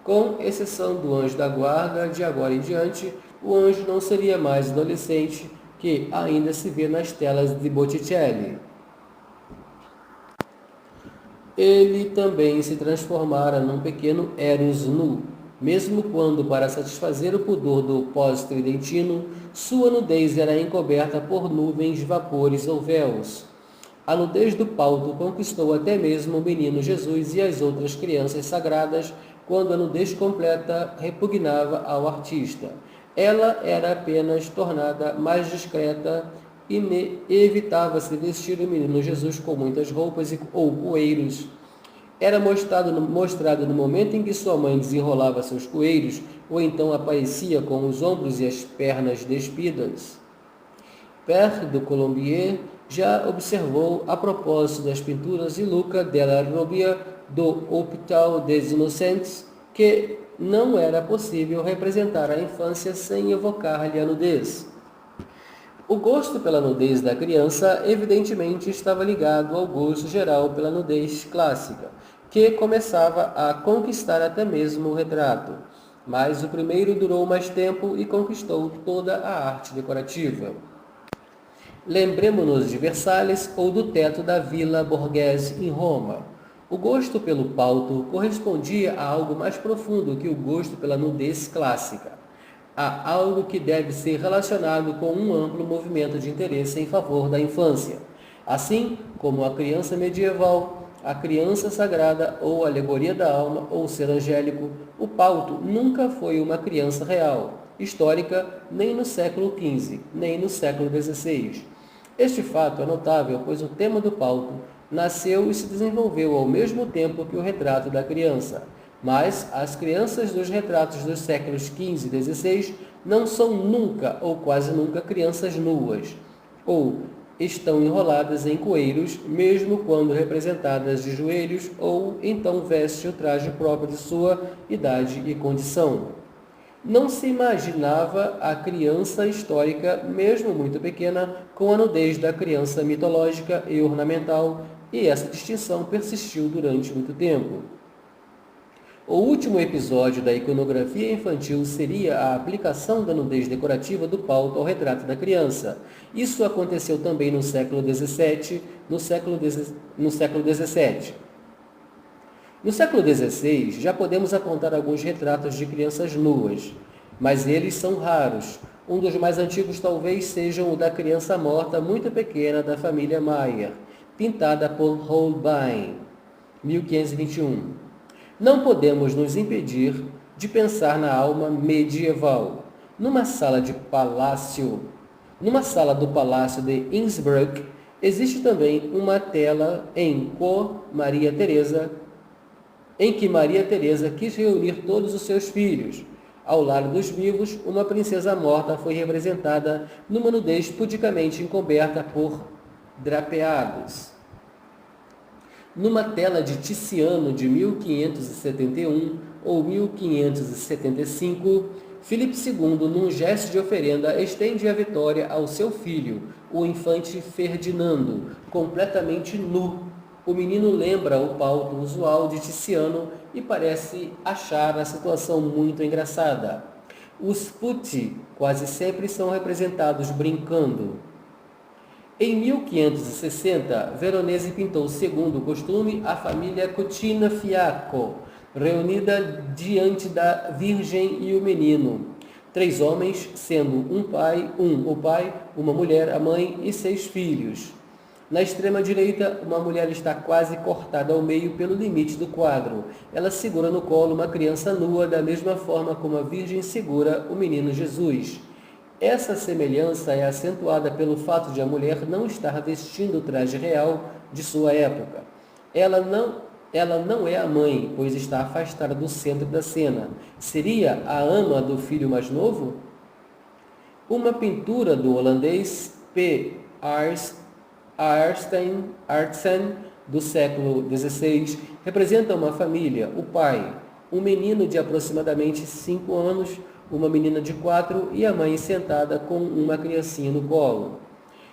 Com exceção do anjo da guarda, de agora em diante, o anjo não seria mais adolescente, que ainda se vê nas telas de Botticelli. Ele também se transformara num pequeno Eros nu, mesmo quando, para satisfazer o pudor do pós-tridentino, sua nudez era encoberta por nuvens, vapores ou véus. A nudez do pauto conquistou até mesmo o menino Jesus e as outras crianças sagradas, quando a nudez completa repugnava ao artista. Ela era apenas tornada mais discreta e evitava-se vestir o menino Jesus com muitas roupas ou coeiros. Era mostrado no momento em que sua mãe desenrolava seus coeiros, ou então aparecia com os ombros e as pernas despidas. Père de Colombier já observou, a propósito das pinturas de Luca della Robbia do Hôpital des Innocents, que não era possível representar a infância sem evocar-lhe a nudez. O gosto pela nudez da criança evidentemente estava ligado ao gosto geral pela nudez clássica, que começava a conquistar até mesmo o retrato. Mas o primeiro durou mais tempo e conquistou toda a arte decorativa. Lembremos-nos de Versalhes ou do teto da Villa Borghese em Roma. O gosto pelo pauto correspondia a algo mais profundo que o gosto pela nudez clássica, a algo que deve ser relacionado com um amplo movimento de interesse em favor da infância. Assim como a criança medieval, a criança sagrada ou a alegoria da alma ou ser angélico, o pauto nunca foi uma criança real, histórica, nem no século XV, nem no século XVI. Este fato é notável, pois o tema do pauto nasceu e se desenvolveu ao mesmo tempo que o retrato da criança. Mas as crianças dos retratos dos séculos XV e XVI não são nunca ou quase nunca crianças nuas, ou estão enroladas em coeiros, mesmo quando representadas de joelhos, ou então vestem o traje próprio de sua idade e condição. Não se imaginava a criança histórica, mesmo muito pequena, com a nudez da criança mitológica e ornamental, e essa distinção persistiu durante muito tempo. O último episódio da iconografia infantil seria a aplicação da nudez decorativa do pauto ao retrato da criança. Isso aconteceu também no século XVII, no século XVII. No século XVI, já podemos apontar alguns retratos de crianças nuas, mas eles são raros. Um dos mais antigos talvez seja o da criança morta muito pequena da família Mayer, pintada por Holbein. 1521. Não podemos nos impedir de pensar na alma medieval. Numa sala do Palácio de Innsbruck, existe também uma tela em que Maria Teresa quis reunir todos os seus filhos. Ao lado dos vivos, uma princesa morta foi representada numa nudez pudicamente encoberta por drapeados. Numa tela de Tiziano de 1571 ou 1575, Filipe II, num gesto de oferenda, estende a vitória ao seu filho, o infante Ferdinando, completamente nu. O menino lembra o palco usual de Tiziano e parece achar a situação muito engraçada. Os putti quase sempre são representados brincando. Em 1560, Veronese pintou, segundo o costume, a família Cucina Fiacco, reunida diante da Virgem e o menino. 3 homens, sendo o pai, uma mulher, a mãe e 6 filhos. Na extrema direita, uma mulher está quase cortada ao meio pelo limite do quadro. Ela segura no colo uma criança nua, da mesma forma como a Virgem segura o menino Jesus. Essa semelhança é acentuada pelo fato de a mulher não estar vestindo o traje real de sua época. Ela não é a mãe, pois está afastada do centro da cena. Seria a ama do filho mais novo? Uma pintura do holandês P. Artsen, do século XVI, representa uma família, o pai, um menino de aproximadamente 5 anos, uma menina de 4 e a mãe sentada com uma criancinha no colo.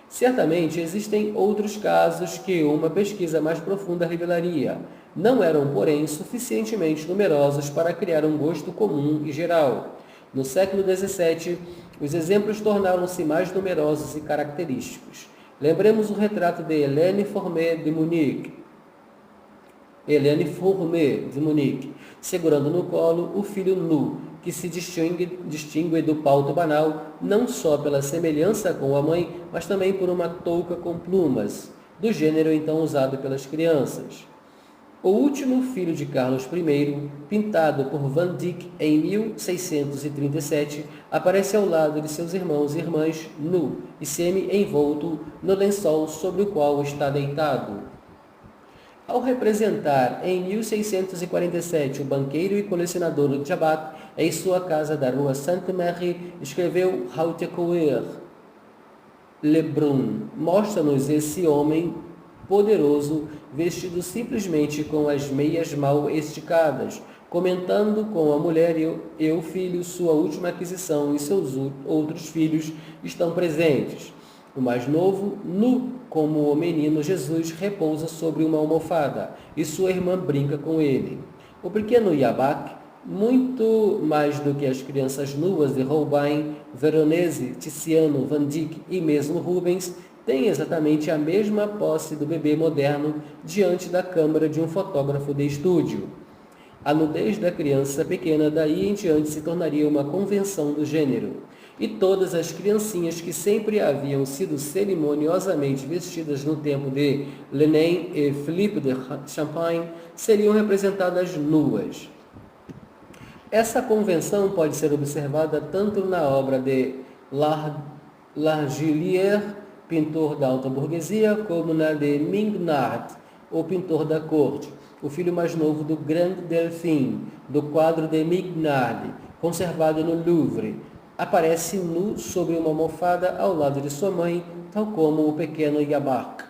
Certamente existem outros casos que uma pesquisa mais profunda revelaria. Não eram, porém, suficientemente numerosos para criar um gosto comum e geral. No século XVII, os exemplos tornaram-se mais numerosos e característicos. Lembremos o retrato de Hélène Fourmé de Munique, segurando no colo o filho nu, que se distingue do pauto banal não só pela semelhança com a mãe, mas também por uma touca com plumas, do gênero então usado pelas crianças. O último filho de Carlos I, pintado por Van Dyck em 1637, aparece ao lado de seus irmãos e irmãs nu e semi-envolto no lençol sobre o qual está deitado. Ao representar em 1647 o banqueiro e colecionador Jabbat em sua casa da rua Sainte-Marie, escreveu Hautecouer Lebrun. Mostra-nos esse homem poderoso vestido simplesmente com as meias mal esticadas, comentando com a mulher e o filho sua última aquisição, e seus outros filhos estão presentes. O mais novo, nu como o menino Jesus, repousa sobre uma almofada e sua irmã brinca com ele. O pequeno Jabak, muito mais do que as crianças nuas de Holbein, Veronese, Tiziano, Van Dyck e mesmo Rubens, tem exatamente a mesma posse do bebê moderno diante da câmera de um fotógrafo de estúdio. A nudez da criança pequena daí em diante se tornaria uma convenção do gênero. E todas as criancinhas que sempre haviam sido cerimoniosamente vestidas no tempo de Lenin e Philippe de Champagne seriam representadas nuas. Essa convenção pode ser observada tanto na obra de Largelière, pintor da alta burguesia, como na de Mignard, o pintor da corte, o filho mais novo do Grande Delphine, do quadro de Mignard, conservado no Louvre. Aparece nu sobre uma almofada ao lado de sua mãe, tal como o pequeno Jabak.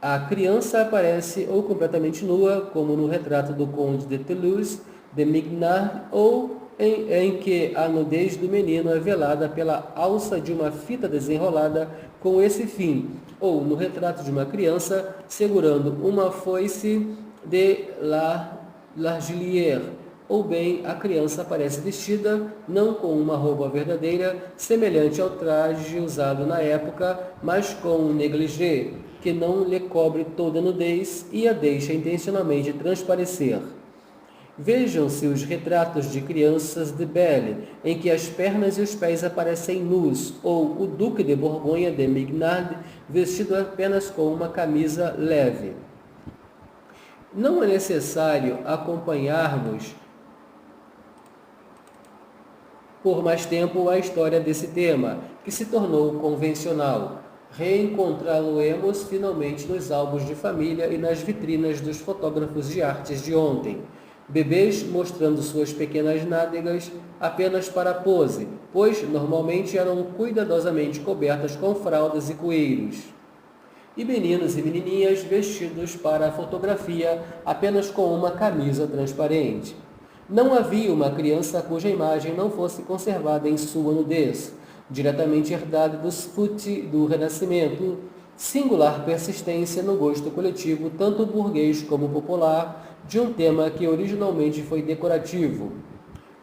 A criança aparece ou completamente nua, como no retrato do Conde de Toulouse, de Mignard, ou em que a nudez do menino é velada pela alça de uma fita desenrolada com esse fim, ou no retrato de uma criança segurando uma foice de Largelière, ou bem a criança aparece vestida não com uma roupa verdadeira, semelhante ao traje usado na época, mas com um negligé, que não lhe cobre toda a nudez e a deixa intencionalmente transparecer. Vejam-se os retratos de crianças de Belle, em que as pernas e os pés aparecem nus, ou o Duque de Borgonha de Mignard, vestido apenas com uma camisa leve. Não é necessário acompanharmos por mais tempo a história desse tema, que se tornou convencional. Reencontrá-lo-emos finalmente nos álbuns de família e nas vitrinas dos fotógrafos de artes de ontem. Bebês mostrando suas pequenas nádegas apenas para pose, pois normalmente eram cuidadosamente cobertas com fraldas e coeiros. E meninos e menininhas vestidos para a fotografia apenas com uma camisa transparente. Não havia uma criança cuja imagem não fosse conservada em sua nudez, diretamente herdada dos Pucci do Renascimento, singular persistência no gosto coletivo, tanto burguês como popular, de um tema que originalmente foi decorativo.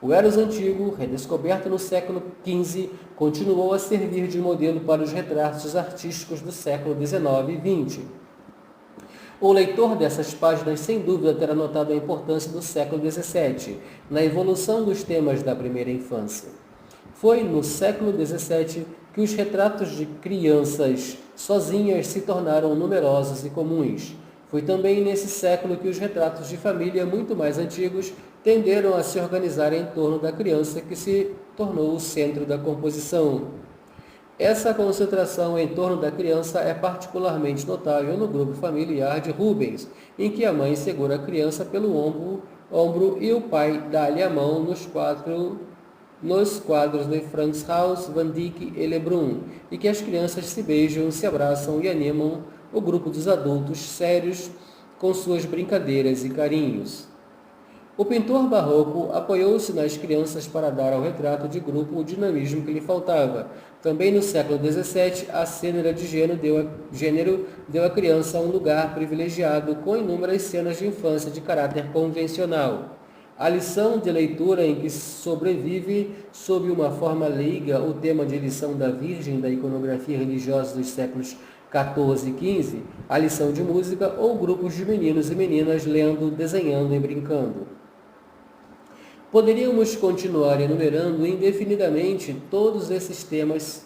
O Eros antigo, redescoberto no século XV, continuou a servir de modelo para os retratos artísticos do século XIX e XX. O leitor dessas páginas, sem dúvida, terá notado a importância do século XVII na evolução dos temas da primeira infância. Foi no século XVII que os retratos de crianças sozinhas se tornaram numerosos e comuns. Foi também nesse século que os retratos de família muito mais antigos tenderam a se organizar em torno da criança, que se tornou o centro da composição. Essa concentração em torno da criança é particularmente notável no grupo familiar de Rubens, em que a mãe segura a criança pelo ombro e o pai dá-lhe a mão nos quadros de Frans Hals, Van Dyck e Lebrun, e que as crianças se beijam, se abraçam e animam o grupo dos adultos sérios com suas brincadeiras e carinhos. O pintor barroco apoiou-se nas crianças para dar ao retrato de grupo o dinamismo que lhe faltava. Também no século XVII, a cênera de gênero deu à criança um lugar privilegiado, com inúmeras cenas de infância de caráter convencional. A lição de leitura em que sobrevive, sob uma forma leiga, o tema de lição da Virgem da iconografia religiosa dos séculos XIV e XV, a lição de música ou grupos de meninos e meninas lendo, desenhando e brincando. Poderíamos continuar enumerando indefinidamente todos esses temas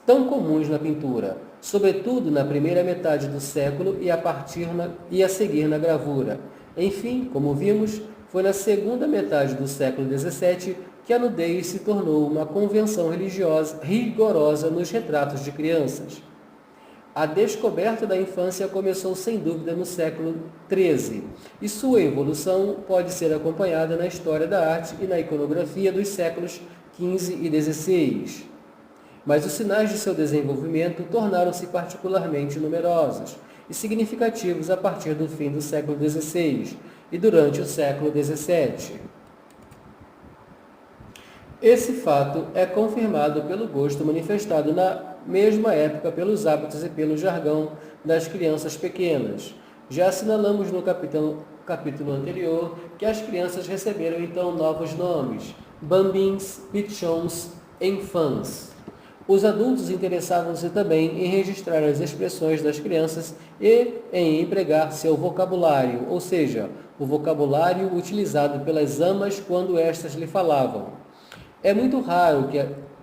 tão comuns na pintura, sobretudo na primeira metade do século e a seguir na gravura. Enfim, como vimos, foi na segunda metade do século XVII que a nudez se tornou uma convenção religiosa rigorosa nos retratos de crianças. A descoberta da infância começou sem dúvida no século XIII, e sua evolução pode ser acompanhada na história da arte e na iconografia dos séculos XV e XVI. Mas os sinais de seu desenvolvimento tornaram-se particularmente numerosos e significativos a partir do fim do século XVI e durante o século XVII. Esse fato é confirmado pelo gosto manifestado na mesma época pelos hábitos e pelo jargão das crianças pequenas. Já assinalamos no capítulo anterior que as crianças receberam então novos nomes: bambins, pichons, enfants. Os adultos interessavam-se também em registrar as expressões das crianças e em empregar seu vocabulário, ou seja, o vocabulário utilizado pelas amas quando estas lhe falavam. É muito raro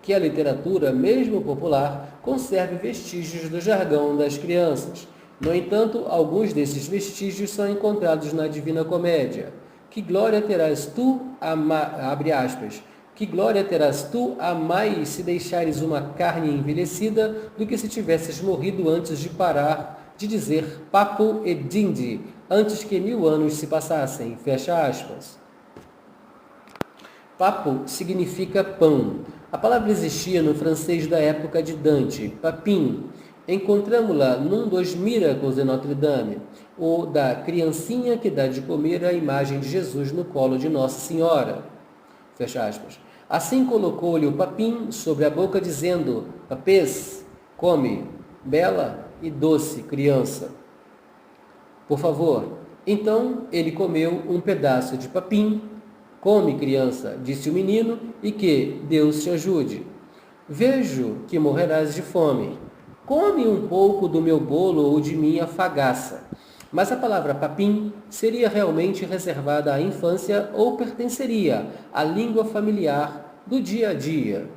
que a literatura, mesmo popular, conserve vestígios do jargão das crianças. No entanto, alguns desses vestígios são encontrados na Divina Comédia. Que glória terás tu, abre aspas, que glória terás tu a mais se deixares uma carne envelhecida do que se tivesses morrido antes de parar de dizer papo e dindi, antes que 1000 anos se passassem, fecha aspas. Papo significa pão. A palavra existia no francês da época de Dante, papin. Encontramos-la num dos Miracles de Notre-Dame, ou da criancinha que dá de comer a imagem de Jesus no colo de Nossa Senhora. Fecha aspas. Assim colocou-lhe o papim sobre a boca, dizendo: papês, come, bela e doce criança. Por favor. Então ele comeu um pedaço de papim. Come, criança, disse o menino, e que Deus te ajude. Vejo que morrerás de fome. Come um pouco do meu bolo ou de minha fagaça. Mas a palavra papim seria realmente reservada à infância ou pertenceria à língua familiar do dia a dia?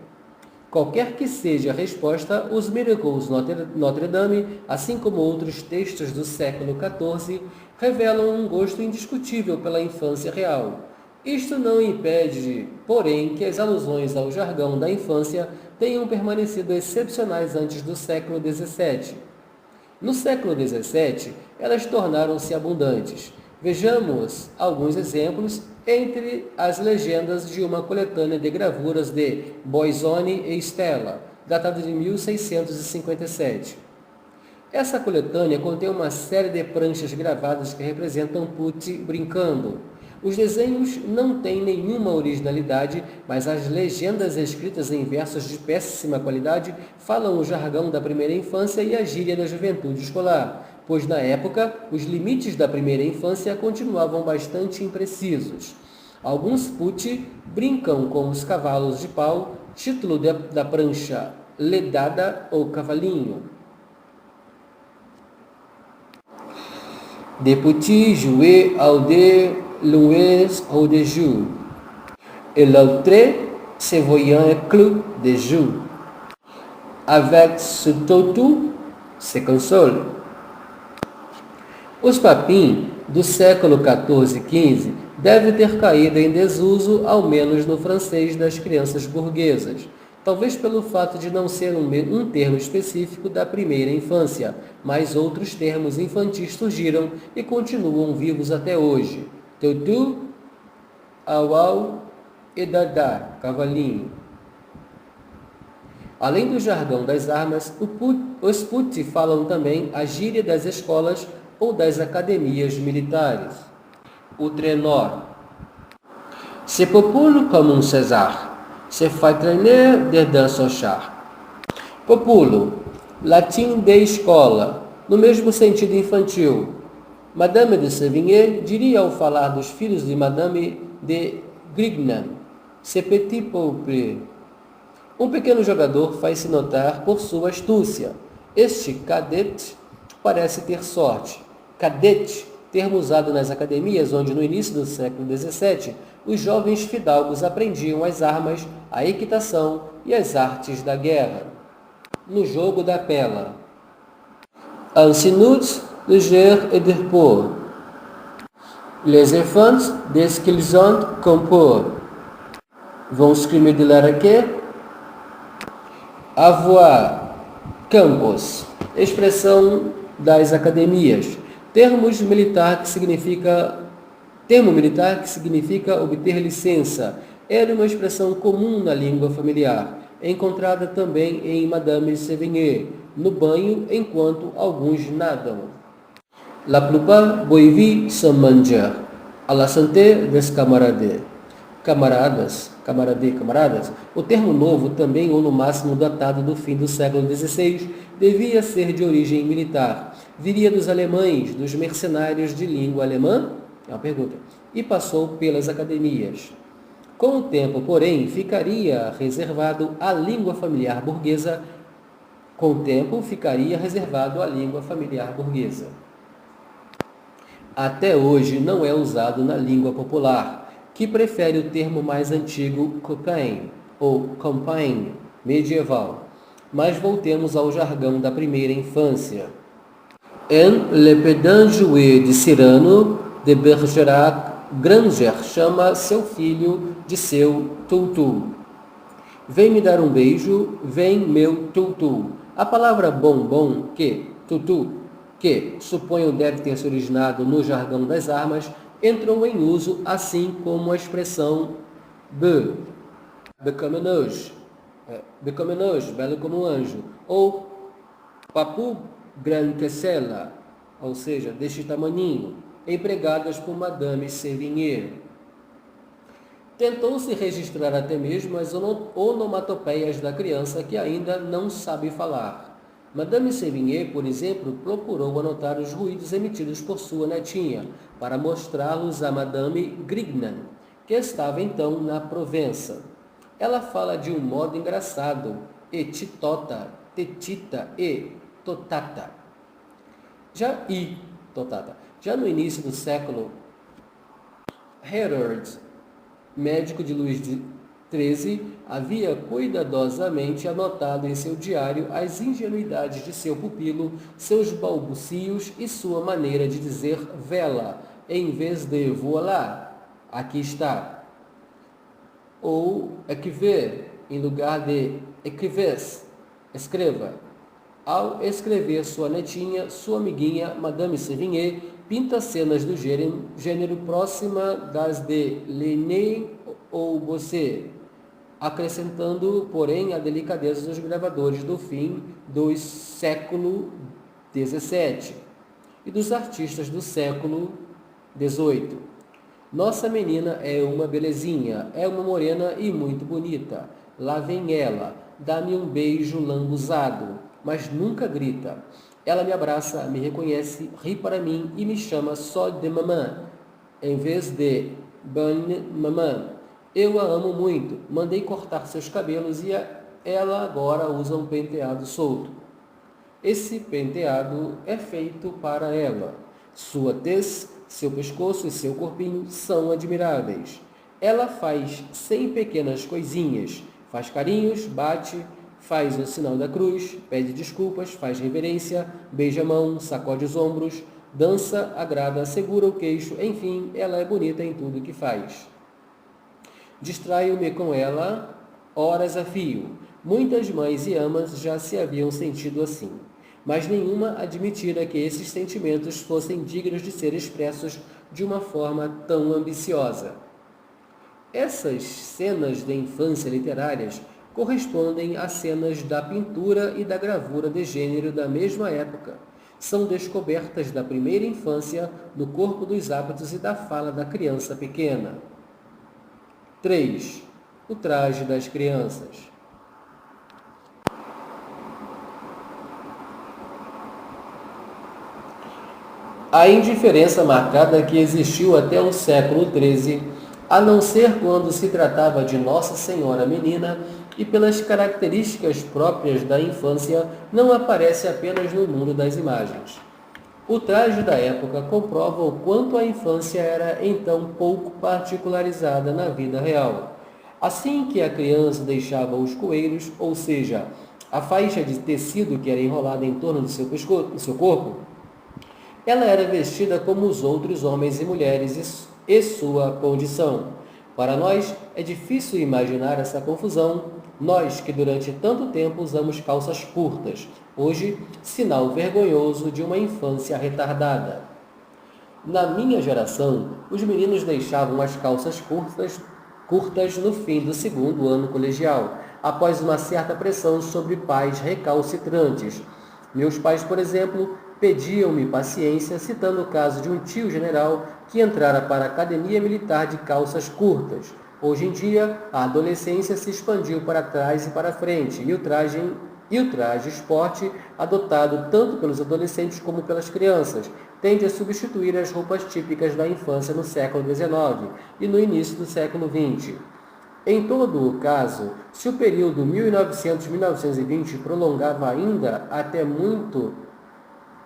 Qualquer que seja a resposta, os Miracles Notre-Dame, assim como outros textos do século XIV, revelam um gosto indiscutível pela infância real. Isto não impede, porém, que as alusões ao jargão da infância tenham permanecido excepcionais antes do século XVII. No século XVII, elas tornaram-se abundantes. Vejamos alguns exemplos entre as legendas de uma coletânea de gravuras de Boisone e Stella, datada de 1657. Essa coletânea contém uma série de pranchas gravadas que representam Putti brincando. Os desenhos não têm nenhuma originalidade, mas as legendas escritas em versos de péssima qualidade falam o jargão da primeira infância e a gíria da juventude escolar, pois na época os limites da primeira infância continuavam bastante imprecisos. Alguns Putti brincam com os cavalos de pau, título da prancha Ledada ou Cavalinho. Des petits jouets au de louer au de jour, et l'autre se voyant éclus de jour. Avec ce toutou, se console. Os papins do século XIV e XV devem ter caído em desuso, ao menos no francês das crianças burguesas, talvez pelo fato de não ser um termo específico da primeira infância, mas outros termos infantis surgiram e continuam vivos até hoje. Tutu, au-au e dadá, cavalinho. Além do jargão das armas, os putti falam também a gíria das escolas ou das academias militares. O trenor. Se popule comme un César. Se fait traîner dedans son char. Populo, latim de escola, no mesmo sentido infantil. Madame de Sévigné diria ao falar dos filhos de Madame de Grignan, ce petit peuple. Um pequeno jogador faz-se notar por sua astúcia. Este cadete parece ter sorte. Cadete, termo usado nas academias onde no início do século XVII os jovens fidalgos aprendiam as armas, a equitação e as artes da guerra. No jogo da pela. Ensinut de guerre et de repos. Les enfants dès qu'ils ont compos. Vão escrever de l'araquet. Avoir. Campos. Expressão das academias. Termo militar que significa obter licença. Era uma expressão comum na língua familiar, encontrada também em Madame de Sévigné, no banho enquanto alguns nadam. La plupart boivent sans manger, à la santé des camarades. Camaradas. O termo novo, também ou no máximo datado do fim do século XVI, devia ser de origem militar. Viria dos alemães, dos mercenários de língua alemã? É uma pergunta. E passou pelas academias. Com o tempo, porém, ficaria reservado à língua familiar burguesa. Até hoje não é usado na língua popular, que prefere o termo mais antigo copain ou campagne medieval. Mas voltemos ao jargão da primeira infância. En Le Pédant Jouet de Cyrano de Bergerac, Granger chama seu filho de seu tutu. Vem me dar um beijo, vem meu tutu. A palavra bombom, tutu, que suponho deve ter se originado no jargão das armas, entrou em uso assim como a expressão comme un ange, belo como um anjo, ou papu grand que cela, ou seja, deste tamaninho, empregadas por Madame Sévigné. Tentou-se registrar até mesmo as onomatopeias da criança que ainda não sabe falar. Madame Sévigné, por exemplo, procurou anotar os ruídos emitidos por sua netinha, para mostrá-los a Madame Grignan, que estava então na Provença. Ela fala de um modo engraçado, etitota, tetita e totata. Já no início do século, Harold, médico de Luís 13. Havia cuidadosamente anotado em seu diário as ingenuidades de seu pupilo, seus balbucios e sua maneira de dizer vela, em vez de voilà, aqui está. Ou écriver, em lugar de écrivez, escreva. Ao escrever sua netinha, sua amiguinha, Madame Sévigné, pinta cenas do gênero próxima das de Lenné ou Bossuet, acrescentando, porém, a delicadeza dos gravadores do fim do século XVII e dos artistas do século XVIII. Nossa menina é uma belezinha, é uma morena e muito bonita. Lá vem ela, dá-me um beijo lambuzado, mas nunca grita. Ela me abraça, me reconhece, ri para mim e me chama só de mamã, em vez de bonne mamã. Eu a amo muito. Mandei cortar seus cabelos e ela agora usa um penteado solto. Esse penteado é feito para ela. Sua tez, seu pescoço e seu corpinho são admiráveis. Ela faz 100 pequenas coisinhas. Faz carinhos, bate, faz o sinal da cruz, pede desculpas, faz reverência, beija a mão, sacode os ombros, dança, agrada, segura o queixo, enfim, ela é bonita em tudo que faz. Distraio-me com ela horas a fio. Muitas mães e amas já se haviam sentido assim, mas nenhuma admitira que esses sentimentos fossem dignos de ser expressos de uma forma tão ambiciosa. Essas cenas de infância literárias correspondem a cenas da pintura e da gravura de gênero da mesma época. São descobertas da primeira infância, do corpo dos hábitos e da fala da criança pequena. 3. O traje das crianças. A indiferença marcada que existiu até o século XIII, a não ser quando se tratava de Nossa Senhora Menina, e pelas características próprias da infância, não aparece apenas no mundo das imagens. O traje da época comprova o quanto a infância era então pouco particularizada na vida real. Assim que a criança deixava os coeiros, ou seja, a faixa de tecido que era enrolada em torno do seu corpo, ela era vestida como os outros homens e mulheres e sua condição. Para nós, é difícil imaginar essa confusão, nós que durante tanto tempo usamos calças curtas, hoje, sinal vergonhoso de uma infância retardada. Na minha geração, os meninos deixavam as calças curtas no fim do segundo ano colegial, após uma certa pressão sobre pais recalcitrantes. Meus pais, por exemplo, pediam-me paciência, citando o caso de um tio general que entrara para a academia militar de calças curtas. Hoje em dia, a adolescência se expandiu para trás e para frente, e o traje esporte, adotado tanto pelos adolescentes como pelas crianças, tende a substituir as roupas típicas da infância no século XIX e no início do século XX. Em todo o caso, se o período 1900-1920 prolongava ainda até muito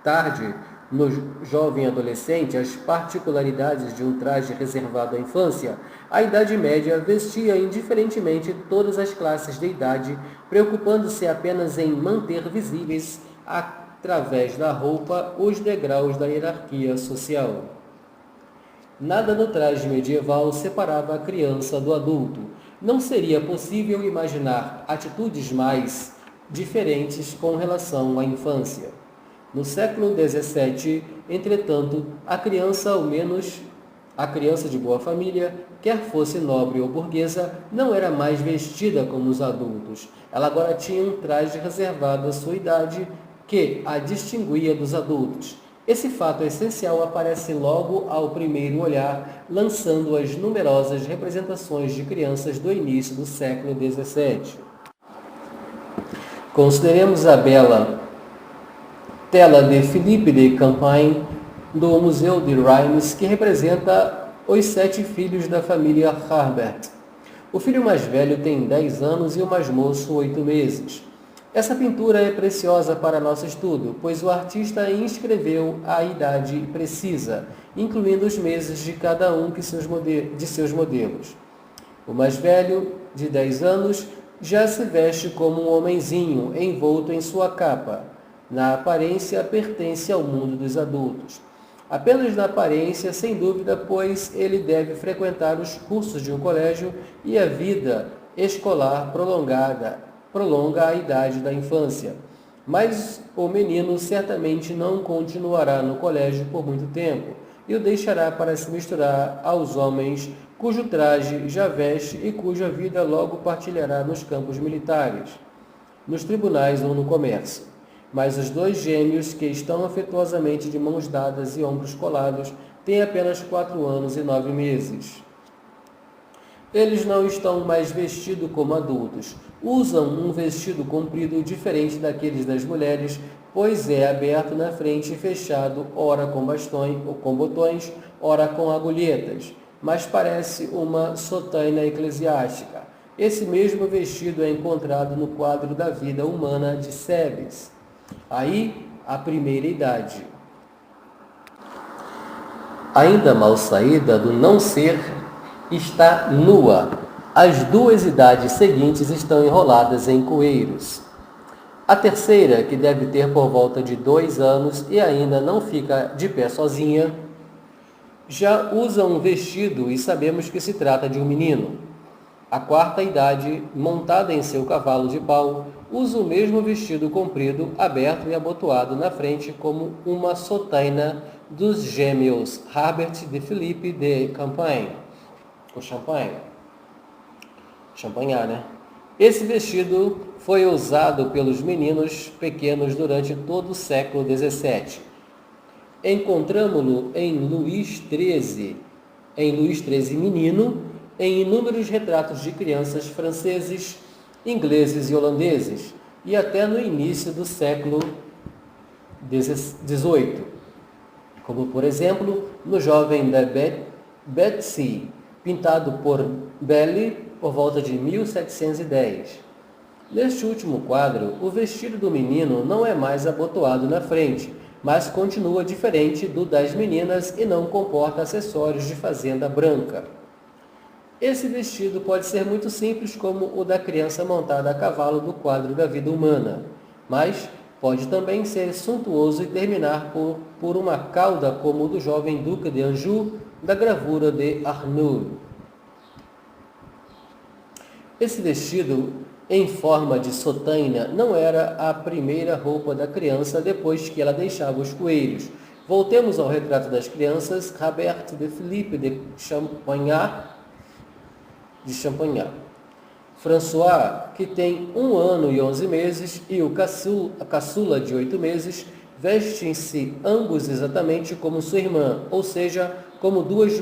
tarde no jovem adolescente as particularidades de um traje reservado à infância, a Idade Média vestia indiferentemente todas as classes de idade, preocupando-se apenas em manter visíveis, através da roupa, os degraus da hierarquia social. Nada no traje medieval separava a criança do adulto. Não seria possível imaginar atitudes mais diferentes com relação à infância. No século XVII, entretanto, a criança de boa família, quer fosse nobre ou burguesa, não era mais vestida como os adultos. Ela agora tinha um traje reservado à sua idade que a distinguia dos adultos. Esse fato essencial aparece logo ao primeiro olhar, lançando as numerosas representações de crianças do início do século XVII. Consideremos a bela tela de Philippe de Champagne, do Museu de Reims, que representa os 7 filhos da família Harbert. O filho mais velho tem 10 anos e o mais moço 8 meses. Essa pintura é preciosa para nosso estudo, pois o artista inscreveu a idade precisa, incluindo os meses de cada um de seus modelos. O mais velho, de 10 anos, já se veste como um homenzinho envolto em sua capa. Na aparência, pertence ao mundo dos adultos. Apenas na aparência, sem dúvida, pois ele deve frequentar os cursos de um colégio e a vida escolar prolonga a idade da infância. Mas o menino certamente não continuará no colégio por muito tempo e o deixará para se misturar aos homens cujo traje já veste e cuja vida logo partilhará nos campos militares, nos tribunais ou no comércio. Mas os dois gêmeos, que estão afetuosamente de mãos dadas e ombros colados, têm apenas 4 anos e 9 meses. Eles não estão mais vestidos como adultos. Usam um vestido comprido diferente daqueles das mulheres, pois é aberto na frente e fechado, ora com bastões ou com botões, ora com agulhetas, mas parece uma sotaina eclesiástica. Esse mesmo vestido é encontrado no quadro da vida humana de Cebes. Aí, a primeira idade. Ainda mal saída do não ser, está nua. As 2 idades seguintes estão enroladas em coeiros. A terceira, que deve ter por volta de 2 anos e ainda não fica de pé sozinha, já usa um vestido e sabemos que se trata de um menino. A quarta idade, montada em seu cavalo de pau, usa o mesmo vestido comprido, aberto e abotoado na frente como uma sotaina dos gêmeos Herbert de Philippe de Champagne. O Champagne. Champagnat, né? Esse vestido foi usado pelos meninos pequenos durante todo o século XVII. Encontramo-lo em Luís XIII menino, em inúmeros retratos de crianças franceses, ingleses e holandeses, e até no início do século XVIII, como, por exemplo, no jovem da Betsy, pintado por Belli por volta de 1710. Neste último quadro, o vestido do menino não é mais abotoado na frente, mas continua diferente do das meninas e não comporta acessórios de fazenda branca. Esse vestido pode ser muito simples, como o da criança montada a cavalo do quadro da vida humana, mas pode também ser suntuoso e terminar por uma cauda como o do jovem Duque de Anjou, da gravura de Arnaud. Esse vestido em forma de sotaina não era a primeira roupa da criança depois que ela deixava os coelhos. Voltemos ao retrato das crianças, Herbert de Philippe de Champagnat. François, que tem 1 ano e 11 meses, e a caçula de 8 meses, vestem-se ambos exatamente como sua irmã, ou seja, como 2